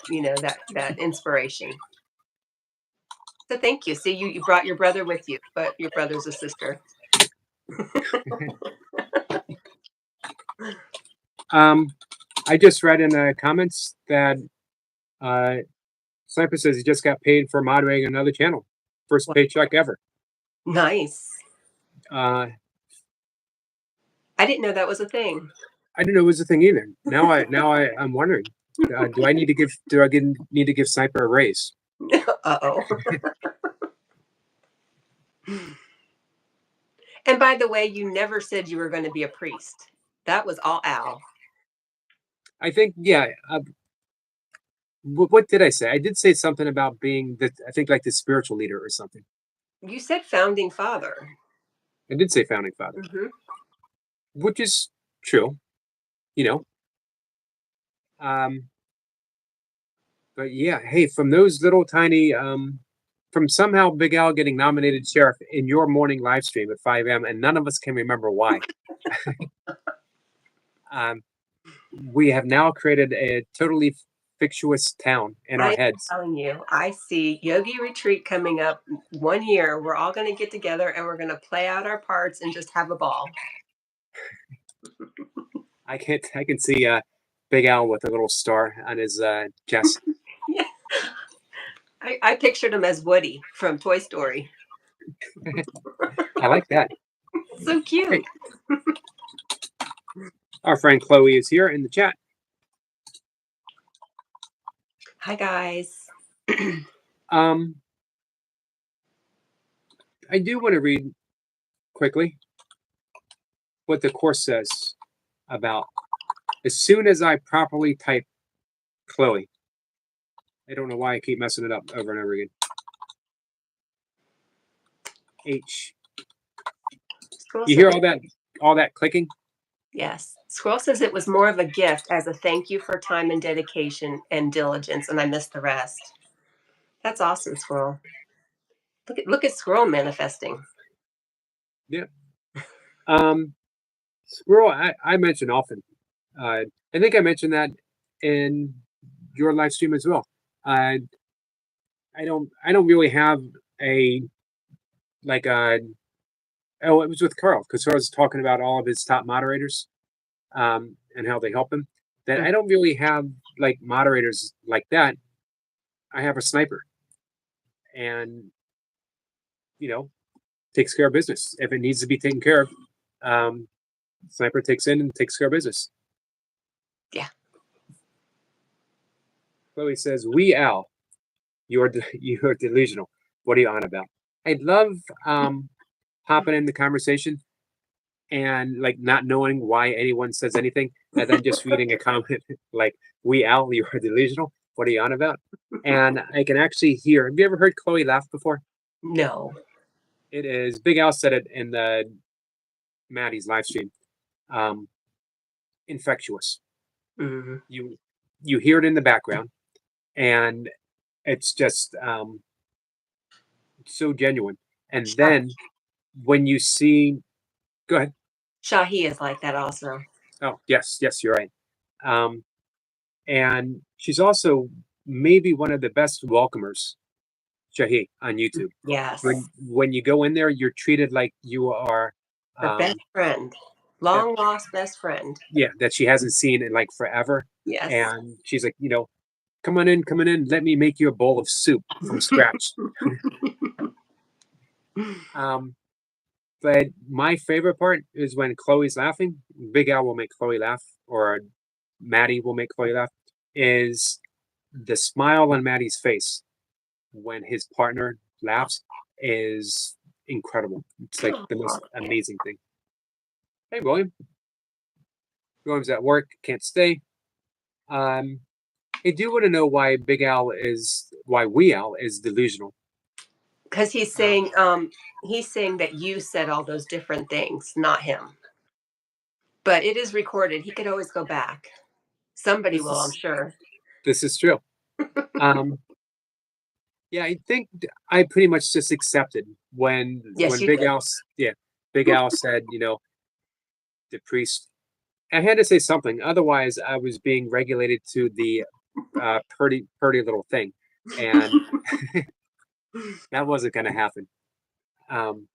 that inspiration. So thank you. See, you brought your brother with you, but your brother's a sister. I just read in the comments that Sniper says he just got paid for moderating another channel. First paycheck ever. Nice. Uh, I didn't know that was a thing. I didn't know it was a thing either. I'm wondering. Do I need to give Sniper a raise? Uh-oh. And by the way, you never said you were going to be a priest. That was all Al. I think, yeah. What did I say? I did say something about being I think the spiritual leader or something. You said founding father. I did say founding father, which is true, But yeah, hey, from those little tiny, from somehow Big Al getting nominated sheriff in your morning live stream at 5 a.m. and none of us can remember why. We have now created a totally fictitious town in our heads. I'm telling you, I see Yogi Retreat coming up 1 year. We're all going to get together and we're going to play out our parts and just have a ball. I can see Big Al with a little star on his chest. Yeah. I pictured him as Woody from Toy Story. I like that. So cute. Hey. Our friend Chloe is here in the chat. Hi, guys. I do want to read quickly what the course says about as soon as I properly type Chloe. I don't know why I keep messing it up over and over again. H. You hear all that clicking? Yes. Squirrel says it was more of a gift as a thank you for time and dedication and diligence, and I missed the rest. That's awesome, Squirrel. Look at Squirrel manifesting. Yeah. Squirrel, I mention often. I think I mentioned that in your live stream as well. I don't really have it was with Carl, because Carl was talking about all of his top moderators and how they help him. That I don't really have moderators like that, I have a sniper, and takes care of business if it needs to be taken care of. Um, Sniper takes in and takes care of business. Yeah. Chloe says, "We Al, you're delusional. What are you on about?" I love hopping in the conversation and like not knowing why anyone says anything, and then just reading a comment like, "We Al, you are delusional. What are you on about?" And I can actually hear. Have you ever heard Chloe laugh before? No. It is Big Al said it in the Maddie's live stream. Um, Infectious. Mm. You hear it in the background, and it's just so genuine. And then when you see, go ahead. Shahi is like that also. Oh yes, yes, you're right. Um, and she's also maybe one of the best welcomers, Shahi, on YouTube. Yes. When you go in there, you're treated like you are The best friend. Long lost best friend. yeah, that she hasn't seen in like forever. Yes. And she's like, come on in, let me make you a bowl of soup from scratch. But my favorite part is when Chloe's laughing. Big Al will make Chloe laugh, or Maddie will make Chloe laugh. Is the smile on Maddie's face when his partner laughs is incredible. It's like the most amazing thing. Hey, William. William's at work, can't stay. I do want to know why We Al is delusional. Because he's saying that you said all those different things, not him. But it is recorded. He could always go back. Somebody will, I'm sure. This is true. Yeah, I think I pretty much just accepted when Big Al said, the priest. I had to say something, otherwise I was being regulated to the pretty little thing, and that wasn't going to happen. Oh,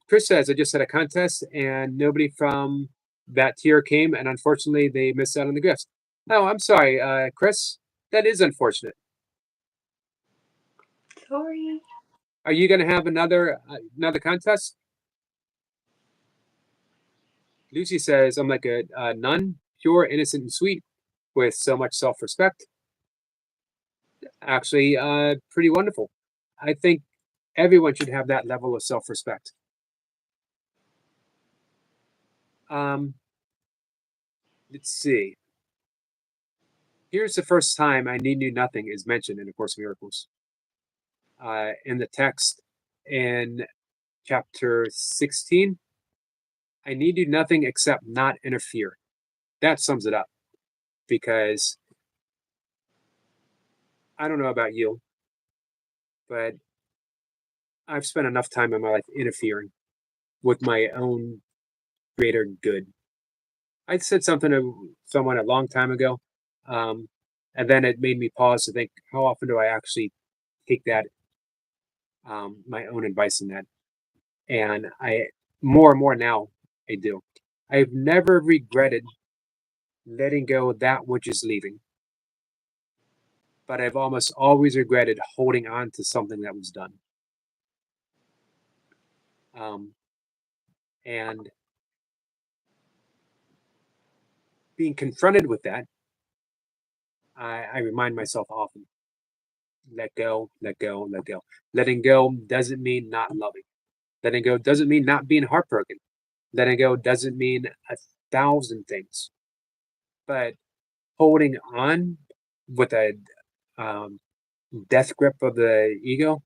Chris says I just had a contest and nobody from that tier came, and unfortunately they missed out on the gifts. Oh, I'm sorry, Chris. That is unfortunate. Sorry. Are you going to have another contest? Lucy says I'm like a nun, pure, innocent, and sweet, with so much self-respect. Actually, pretty wonderful. I think everyone should have that level of self-respect. Let's see. Here's the first time I need knew nothing is mentioned in A Course in Miracles. In the text in chapter 16, I need do nothing except not interfere. That sums it up, because I don't know about you, but I've spent enough time in my life interfering with my own greater good. I said something to someone a long time ago, and then it made me pause to think, how often do I actually take that, my own advice in that? And I more and more now I do. I've never regretted letting go of that which is leaving, but I've almost always regretted holding on to something that was done. And being confronted with that, I remind myself often, let go, let go, let go. Letting go doesn't mean not loving. Letting go doesn't mean not being heartbroken. Letting go doesn't mean 1,000 things. But holding on with a death grip of the ego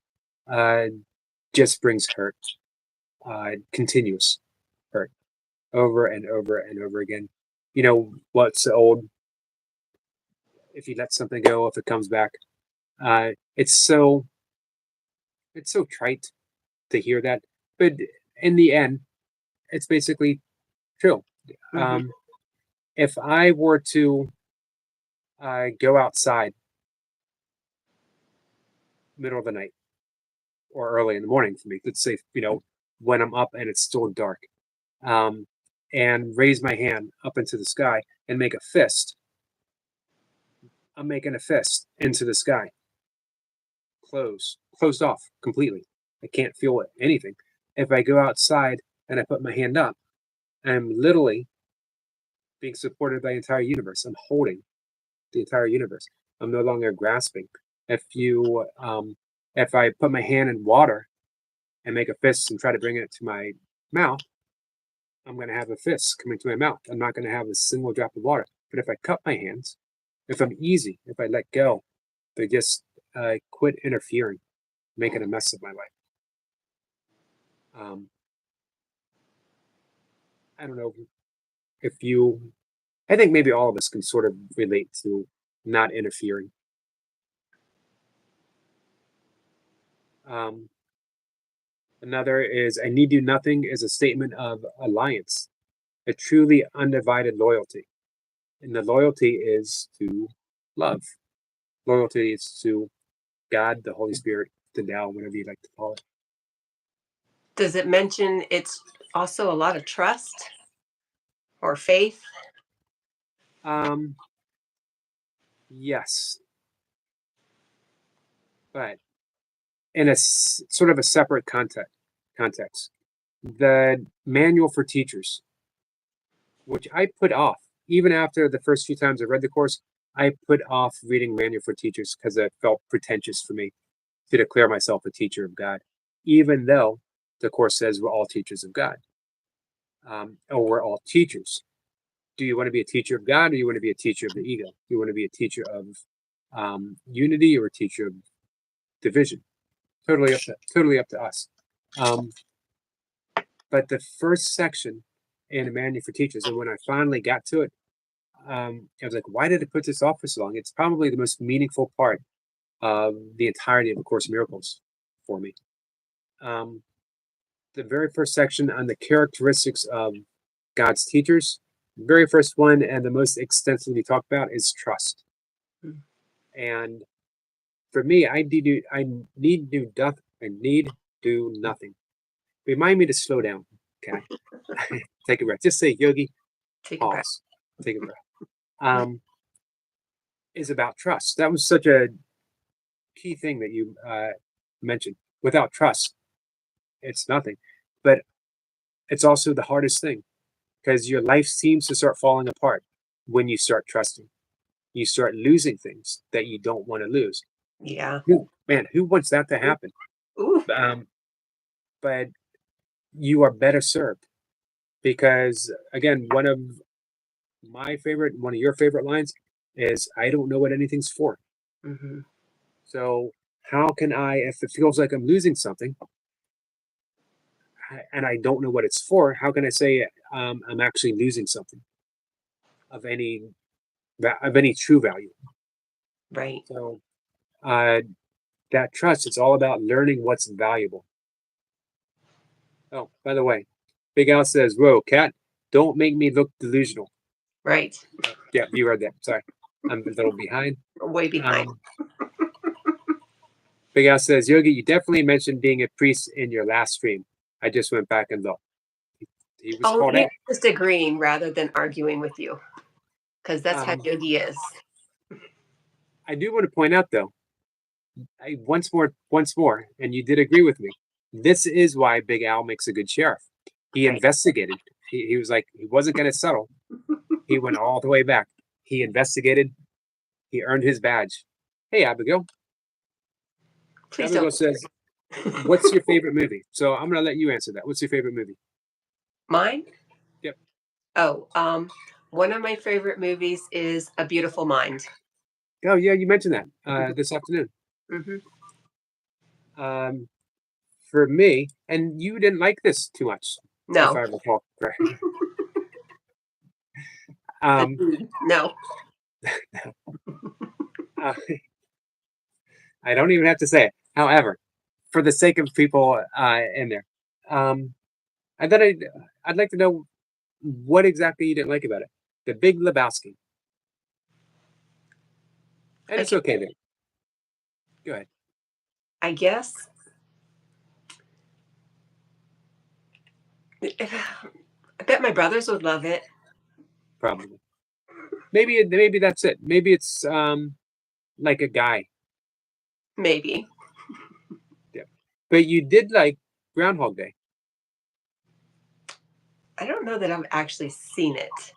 just brings hurt, continuous hurt, over and over and over again. You know what's old? If you let something go, if it comes back, it's so trite to hear that, but in the end, it's basically true. If I were to go outside middle of the night or early in the morning for me, let's say, when I'm up and it's still dark, and raise my hand up into the sky and make a fist, I'm making a fist into the sky. Closed off completely. I can't feel anything. If I go outside and I put my hand up, I'm literally being supported by the entire universe. I'm holding the entire universe. I'm no longer grasping. If I put my hand in water and make a fist and try to bring it to my mouth, I'm going to have a fist coming to my mouth. I'm not going to have a single drop of water. But if I cup my hands, if I'm easy, if I let go, they just quit interfering, making a mess of my life. I don't know if you, I think maybe all of us can sort of relate to not interfering. Another is, I need do nothing is a statement of alliance, a truly undivided loyalty. And the loyalty is to love. Loyalty is to God, the Holy Spirit, the Tao, whatever you like to call it. Does it mention it's also a lot of trust or faith? Yes, but in a sort of a separate context. The manual for teachers, which I put off, even after the first few times I read the course, I put off reading manual for teachers because it felt pretentious for me to declare myself a teacher of God, even though the course says we're all teachers of God, or we're all teachers. Do you want to be a teacher of God, or you want to be a teacher of the ego? Do you want to be a teacher of unity or a teacher of division? Totally up to us. But the first section in the manual for teachers, and when I finally got to it, I was like, why did it put this off for so long? It's probably the most meaningful part of the entirety of A Course in Miracles for me. The very first section on the characteristics of God's teachers, the very first one and the most extensively talked about is trust. Mm. And for me, I need do nothing. Remind me to slow down. Okay. Take a breath. Just say, Yogi, Take pause. a breath. Take a breath. Is about trust. That was such a key thing that you mentioned. Without trust, it's nothing. But it's also the hardest thing because your life seems to start falling apart when you start trusting. You start losing things that you don't want to lose. Yeah. Who wants that to happen? Ooh. But you are better served because, again, one of your favorite lines is, I don't know what anything's for. Mm-hmm. So how can I, if it feels like I'm losing something and I don't know what it's for, how can I say I'm actually losing something of any true value? Right. So that trust, it's all about learning what's valuable. Oh, by the way, Big Al says, whoa, Kat, don't make me look delusional. Right. Yeah, you heard that. Sorry. I'm a little behind. Way behind. Big Al says, Yogi, you definitely mentioned being a priest in your last stream. I just went back and looked. He was called out. Just agreeing rather than arguing with you, because that's how Yogi is. I do want to point out, though, once more, and you did agree with me. This is why Big Al makes a good sheriff. He investigated. He was like, he wasn't going to settle. He went all the way back. He investigated. He earned his badge. Hey, Abigail. Please Abigail don't. says, what's your favorite movie? So I'm going to let you answer that. What's your favorite movie? Mine? Yep. Oh, one of my favorite movies is A Beautiful Mind. Oh, yeah, you mentioned that this afternoon. Mm-hmm. For me, and you didn't like this too much. No. If I recall correctly. No. I don't even have to say it. However, for the sake of people in there, I thought I'd like to know what exactly you didn't like about it. The Big Lebowski. And it's okay then. Go ahead. I guess I bet my brothers would love it. Probably. Maybe that's it. Maybe it's like a guy. Maybe. Yeah. But you did like Groundhog Day. I don't know that I've actually seen it.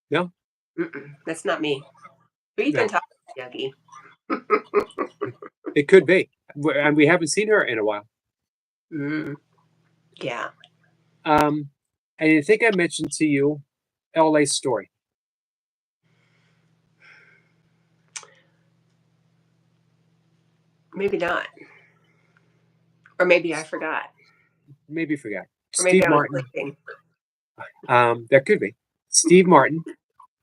No? That's not me. Who you been No. talking to, Yogi? It could be. And we haven't seen her in a while. Yeah. And I think I mentioned to you LA Story. Maybe not. Or maybe I forgot. Maybe forgot. Or maybe Steve I was Martin. sleeping. That could be. Steve Martin,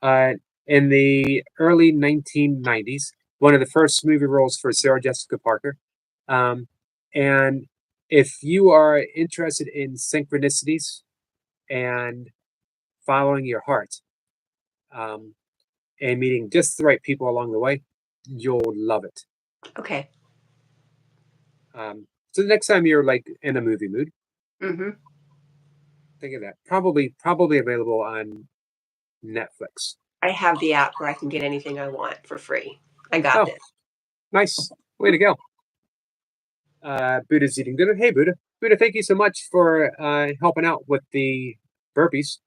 in the early 1990s, one of the first movie roles for Sarah Jessica Parker. And if you are interested in synchronicities and following your heart, um, and meeting just the right people along the way, you'll love it. Okay. So the next time you're like in a movie mood, Mm-hmm. think of that. Probably available on Netflix. I have the app where I can get anything I want for free. I got Oh, this. nice. Way to go. Buddha's eating dinner. Hey, Buddha. Buddha, thank you so much for helping out with the burpees,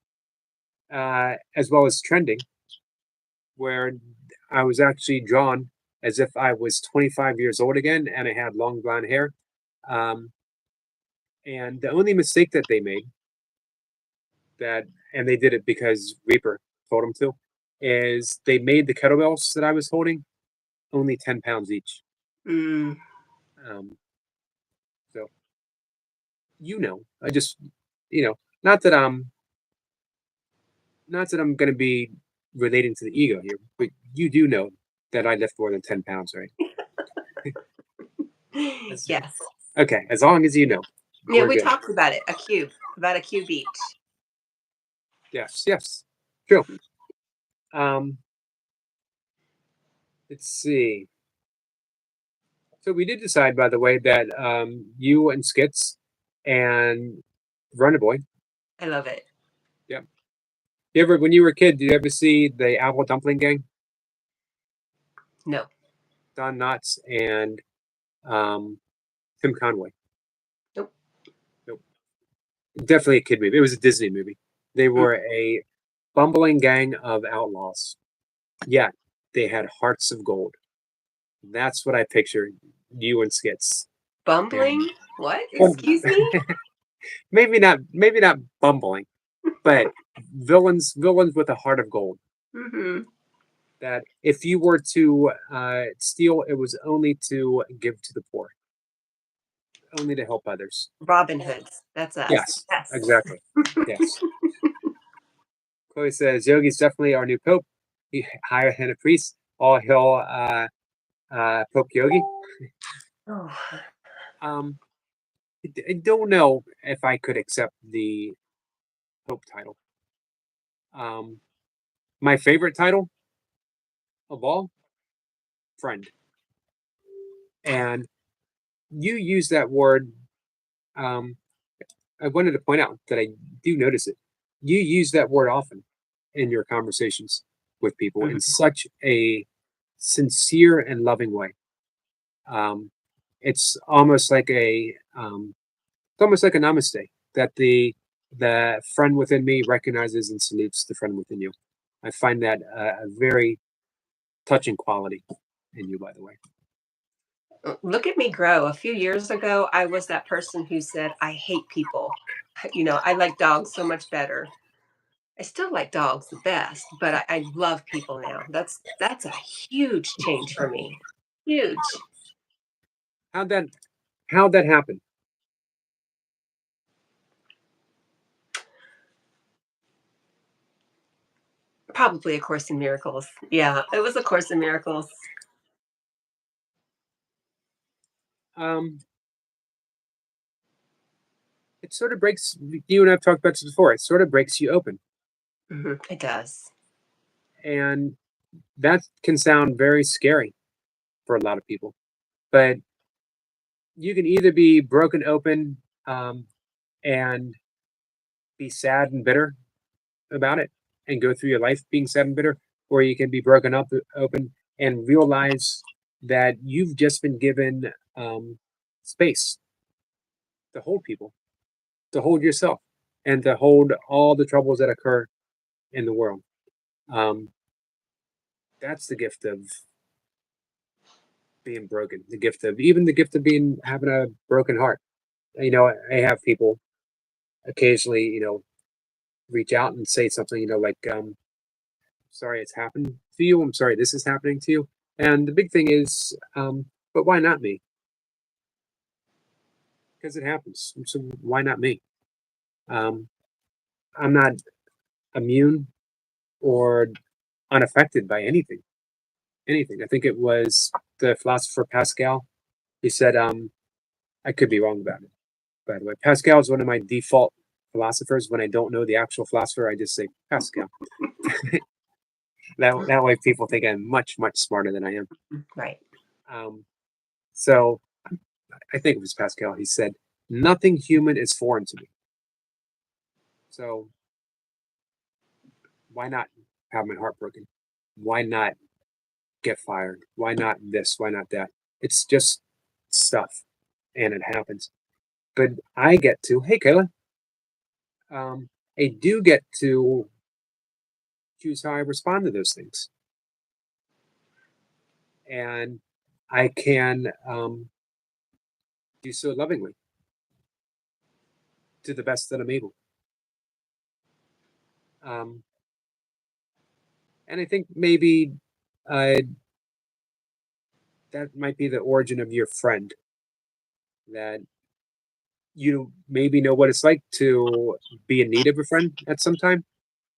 as well as trending, where I was actually drawn as if I was 25 years old again and I had long blonde hair. Um, and the only mistake that they made, and they did it because Reaper told them to, is they made the kettlebells that I was holding only 10 pounds each. Mm. Um, so, I just, not that I'm going to be relating to the ego here, but you do know that I lift more than 10 pounds, right? Yes. Okay, as long as you know, Yeah, we're we good. talked about it. About a cube each. Yes, true. Let's see. So we did decide, by the way, that you and Skits and Runnerboy. I love it. Yeah. When you were a kid, did you ever see the Apple Dumpling Gang? No. Don Knotts and um, Tim Conway. Nope. Nope. Definitely a kid movie. It was a Disney movie. They were a bumbling gang of outlaws. Yeah, they had hearts of gold. That's what I pictured you and Skits. Bumbling? And, What? well, Excuse me? maybe not bumbling, but villains with a heart of gold. Mm-hmm. That if you were to steal, it was only to give to the poor, only to help others. Robin Hoods. That's us. Yes, Yes. exactly. Yes. Chloe says Yogi's definitely our new pope. He higher than a priest. All hail Pope Yogi. Oh. Um, I don't know if I could accept the pope title. My favorite title of all, friend. And you use that word. Um, I wanted to point out that I do notice it. You use that word often in your conversations with people in Mhm. such a sincere and loving way. Um, it's almost like a namaste that the friend within me recognizes and salutes the friend within you. I find that a very touching quality in you, by the way. Look at me grow. A few years ago, I was that person who said, I hate people. I like dogs so much better. I still like dogs the best, but I love people now. That's a huge change for me. Huge. How'd that how'd that happen? Probably A Course in Miracles. Yeah, it was A Course in Miracles. Um, it sort of breaks. You and I've talked about this before. It sort of breaks you open, It does. and that can sound very scary for a lot of people. But you can either be broken open and be sad and bitter about it, and go through your life being sad and bitter, or you can be broken up open and realize that you've just been given space to hold people, to hold yourself, and to hold all the troubles that occur in the world. Um, that's the gift of being broken. The gift of even the gift of being having a broken heart. I have people occasionally, reach out and say something, like, sorry it's happened to you. I'm sorry this is happening to you. And the big thing is, but why not me? Because it happens. So why not me? Um, I'm not immune or unaffected by anything. Anything. I think it was the philosopher Pascal. He said, I could be wrong about it, by the way. Pascal is one of my default philosophers. When I don't know the actual philosopher, I just say Pascal. That way people think I'm much, much smarter than I am. Right. So I think it was Pascal. He said, nothing human is foreign to me. So why not have my heart broken? Why not get fired? Why not this? Why not that? It's just stuff, and it happens. But I get to, hey, Kayla, I do get to choose how I respond to those things. And I can do so lovingly to the best that I'm able. And I think maybe uh, that might be the origin of your friend, that you maybe know what it's like to be in need of a friend at some time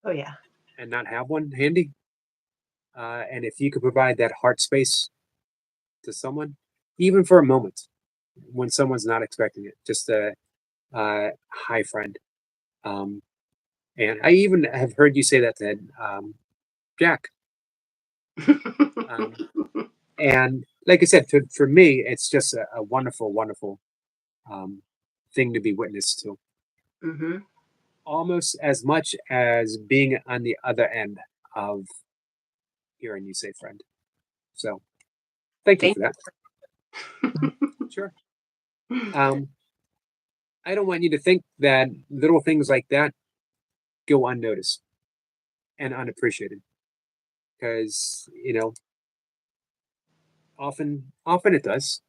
Oh yeah. and not have one handy. And if you could provide that heart space to someone, even for a moment, when someone's not expecting it, just a hi friend. And I even have heard you say that to Jack. Um, and like I said, for me, it's just a wonderful, wonderful um, thing to be witness to. Mm-hmm. Almost as much as being on the other end of hearing you say friend. So thank you Thank for that. Sure. I don't want you to think that little things like that go unnoticed and unappreciated, because often it does,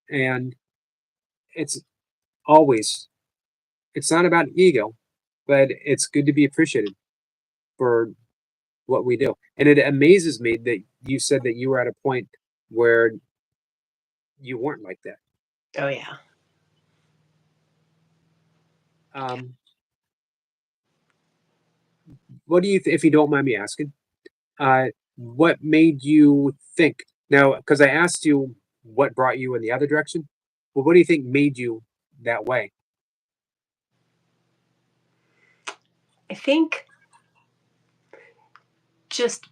and it's always it's not about ego, but it's good to be appreciated for what we do. And it amazes me that you said that you were at a point where you weren't like that. Oh yeah. Um, what do you, if you don't mind me asking, what made you think now? Because I asked you what brought you in the other direction. Well, what do you think made you that way? I think just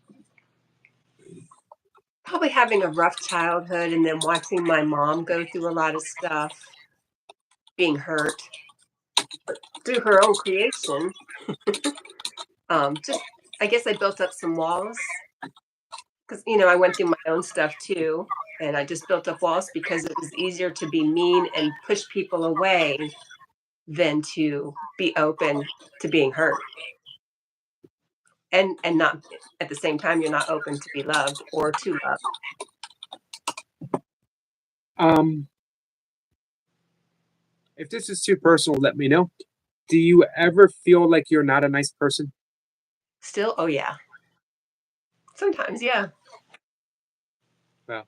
probably having a rough childhood and then watching my mom go through a lot of stuff, being hurt through her own creation. Just I guess I built up some walls because I went through my own stuff too, and I just built up walls because it was easier to be mean and push people away than to be open to being hurt. And not at the same time you're not open to be loved or to love. Um, if this is too personal, let me know. Do you ever feel like you're not a nice person? Still, oh yeah. Sometimes, yeah. Well,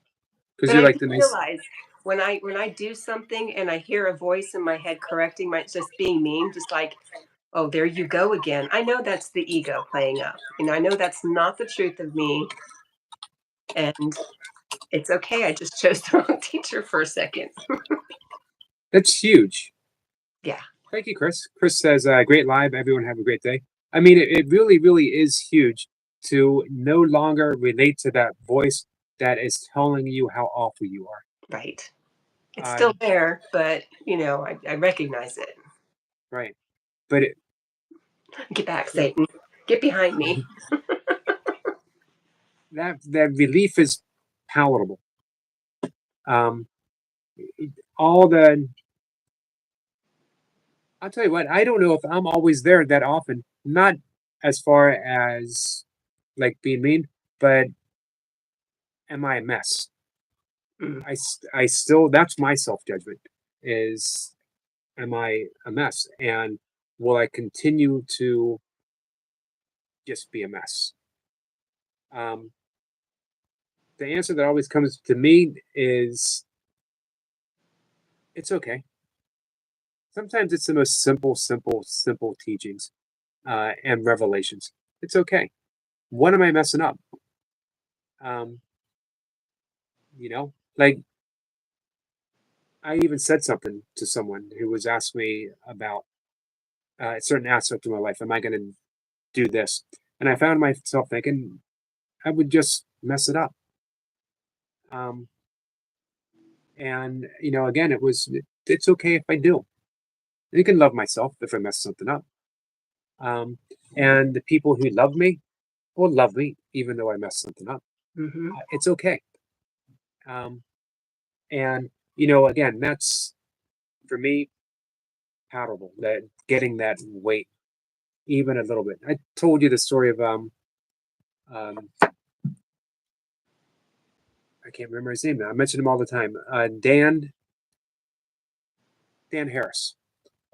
because But you're I like do the nice. realize when I do something and I hear a voice in my head correcting my just being mean, just like, oh, there you go again. I know that's the ego playing up. I know that's not the truth of me. And it's okay. I just chose the wrong teacher for a second. That's huge. Yeah. Thank you, Chris. Chris says, great live. Everyone have a great day. I mean, it really, really is huge to no longer relate to that voice that is telling you how awful you are. Right. It's Uh, still there, but I recognize it. right. But Get back, Satan. Get behind me. that, that relief is palatable. Um, all the I'll tell you what, I don't know if I'm always there that often. Not as far as like being mean, but am I a mess? Mm. I still, that's my self judgment is, am I a mess? And will I continue to just be a mess? Um, the answer that always comes to me is it's okay. Sometimes it's the most simple teachings and revelations. It's okay. When am I messing up? Um, like I even said something to someone who was asking me about a certain aspect of my life. Am I going to do this? And I found myself thinking I would just mess it up. Um, and again, it's okay if I do. I can love myself if I mess something up. Um, and the people who love me will love me even though I mess something up. Hmm. It's okay. Um, and again, that's for me palatable. That getting that weight even a little bit. I told you the story of um I can't remember his name now. I mention him all the time. Dan Harris,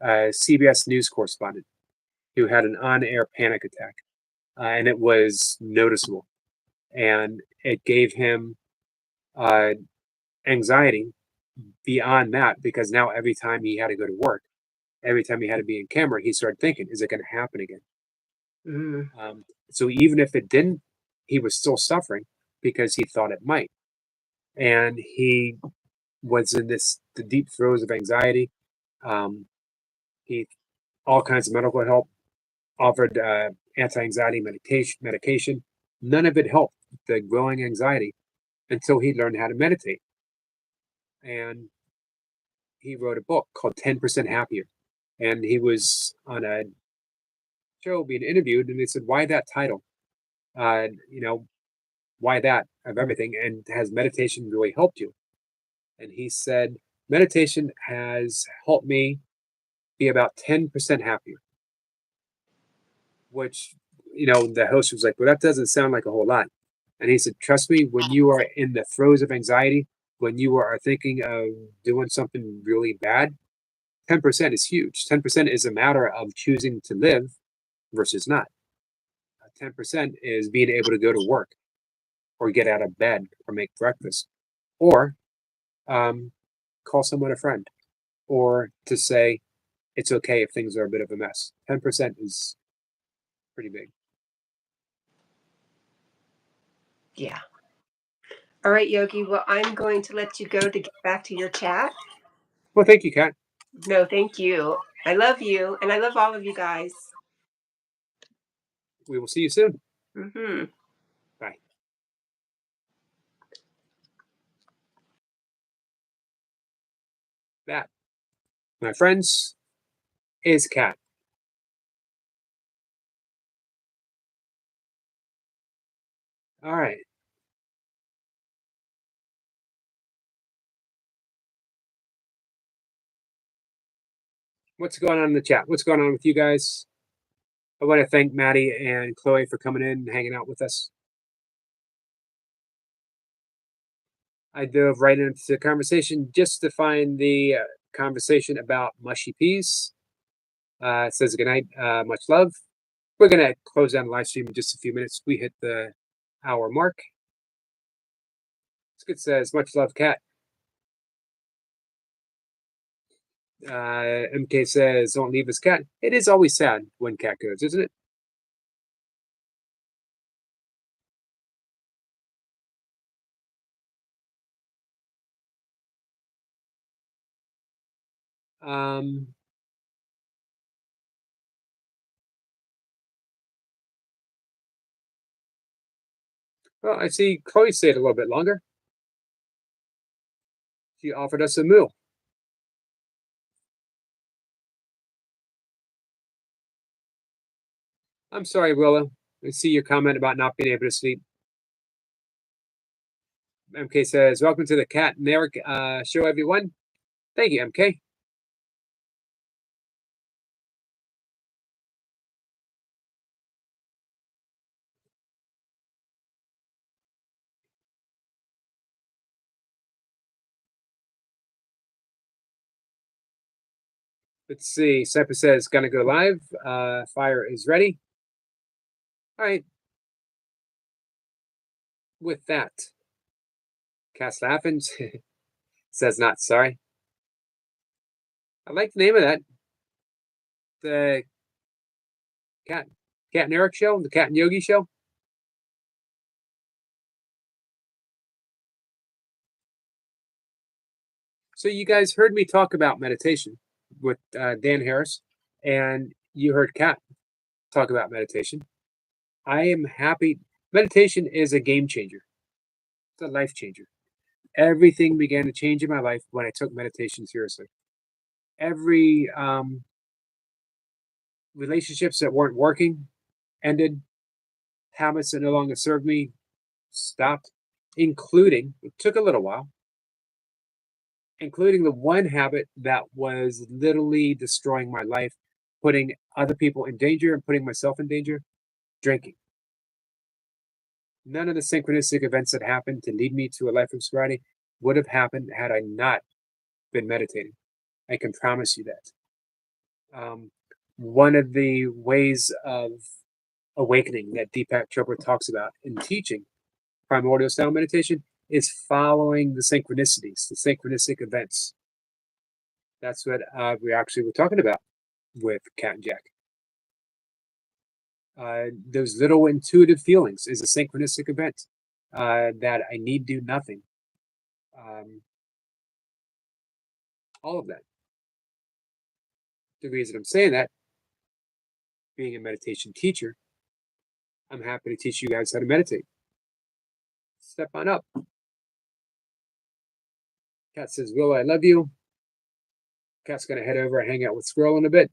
CBS News correspondent, who had an on-air panic attack, and it was noticeable, and it gave him uh, anxiety beyond that because now every time he had to go to work, every time he had to be in camera, he started thinking, "Is it going to happen again?" Mm. So even if it didn't, he was still suffering because he thought it might, and he was in the deep throes of anxiety. He all kinds of medical help, offered anti-anxiety medication. None of it helped the growing anxiety until he learned how to meditate. And he wrote a book called 10% Happier. And he was on a show being interviewed, and they said, "Why that title? Uh, you know, why that of everything? And has meditation really helped you?" And he said, "Meditation has helped me be about 10% happier." Which, the host was like, "Well, that doesn't sound like a whole lot." And he said, "Trust me, when you are in the throes of anxiety, when you are thinking of doing something really bad, 10% is huge. 10% is a matter of choosing to live versus not. 10% is being able to go to work or get out of bed or make breakfast or um, call someone a friend or to say it's okay if things are a bit of a mess. 10% is pretty big." Yeah. All right, Yogi. Well, I'm going to let you go to get back to your chat. Well, thank you, Kat. No, thank you. I love you, and I love all of you guys. We will see you soon. Hmm. Bye. That, my friends, is Kat. All right. What's going on in the chat? What's going on with you guys? I want to thank Maddie and Chloe for coming in and hanging out with us. I dove right into the conversation just to find the conversation about mushy peas. It says good night, much love. We're gonna close down the live stream in just a few minutes. We hit the hour mark. It's good. Says much love, Kat. MK says don't leave us, Kat. It is always sad when Kat goes, isn't it? Um, well, I see Chloe stayed a little bit longer. She offered us a meal. I'm sorry, Willow. I see your comment about not being able to sleep. MK says, welcome to the Cat and Eric show, everyone. Thank you, MK. Let's see. Cypher says, gonna go live. Fire is ready. All right. With that, Cass laughing says not sorry. I like the name of that. The Cat and Eric show, the Cat and Yogi show. So you guys heard me talk about meditation with Dan Harris, and you heard Kat talk about meditation. I am happy. Meditation is a game changer. It's a life changer. Everything began to change in my life when I took meditation seriously. Every relationships that weren't working ended. Habits that no longer served me stopped, including, it took a little while, including the one habit that was literally destroying my life, putting other people in danger and putting myself in danger, drinking. None of the synchronistic events that happened to lead me to a life of sobriety would have happened had I not been meditating. I can promise you that. One of the ways of awakening that Deepak Chopra talks about in teaching primordial style meditation is following the synchronicities, the synchronistic events. That's what we actually were talking about with Cat and Jack. Those little intuitive feelings is a synchronistic event that I need do nothing. All of that. The reason I'm saying that, being a meditation teacher, I'm happy to teach you guys how to meditate. Step on up. Cat says, Will, I love you. Cat's going to head over and hang out with Squirrel in a bit.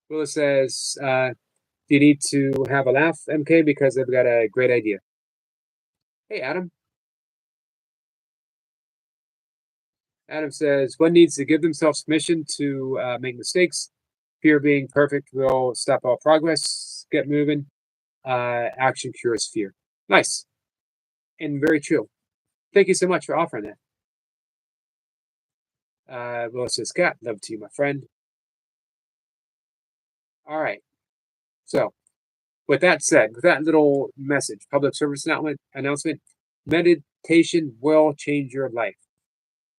Willa says, do you need to have a laugh, MK? Because I've got a great idea. Hey, Adam. Adam says, one needs to give themselves permission to make mistakes. Fear of being perfect will stop all progress. Get moving. Action cures fear. Nice. And very true. Thank you so much for offering that. Will says, Cat, love to you, my friend. All right. So, with that said, with that little message, public service announcement, meditation will change your life.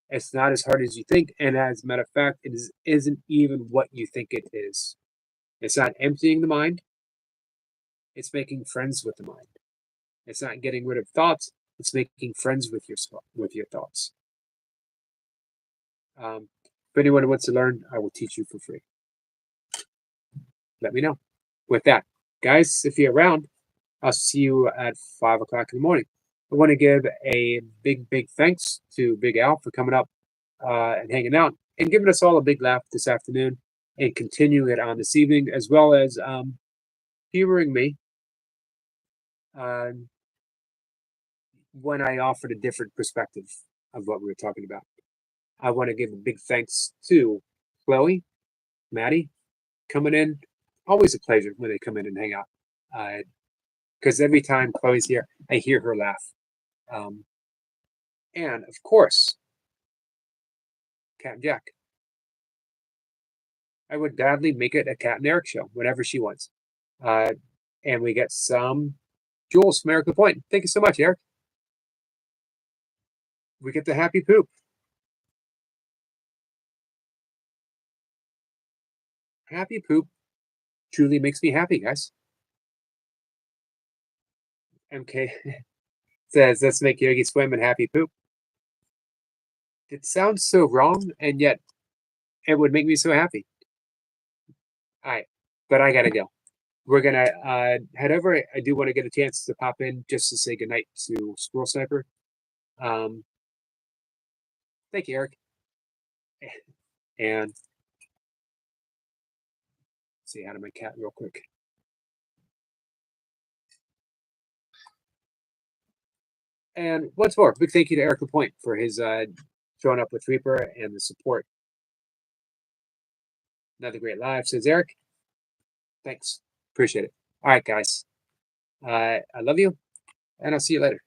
It's not as hard as you think, and as a matter of fact, isn't even what you think it is. It's not emptying the mind. It's making friends with the mind. It's not getting rid of thoughts. It's making friends with your thoughts. If anyone wants to learn, I will teach you for free. Let me know. With that, guys, if you're around, I'll see you at 5 o'clock in the morning. I want to give a big thanks to Big Al for coming up and hanging out and giving us all a big laugh this afternoon and continuing it on this evening, as well as humoring me when I offered a different perspective of what we were talking about. I want to give a big thanks to Chloe, Maddie, coming in. Always a pleasure when they come in and hang out. Because every time Chloe's here, I hear her laugh. And of course, Cat and Jack. I would gladly make it a Cat and Eric show whenever she wants. And we get some jewels from Eric Point. Thank you so much, Eric. We get the happy poop. Happy poop truly makes me happy, guys. MK says, let's make Yogi swim in happy poop. It sounds so wrong, and yet it would make me so happy. All right, but I gotta go. We're gonna head over. I do want to get a chance to pop in just to say goodnight to Squirrel Sniper. Thank you, Eric. And say hi to my cat real quick. And once more, big thank you to Eric Lapointe for his showing up with Reaper and the support. Another great live, says Eric. Thanks. Appreciate it. All right, guys. I love you, and I'll see you later.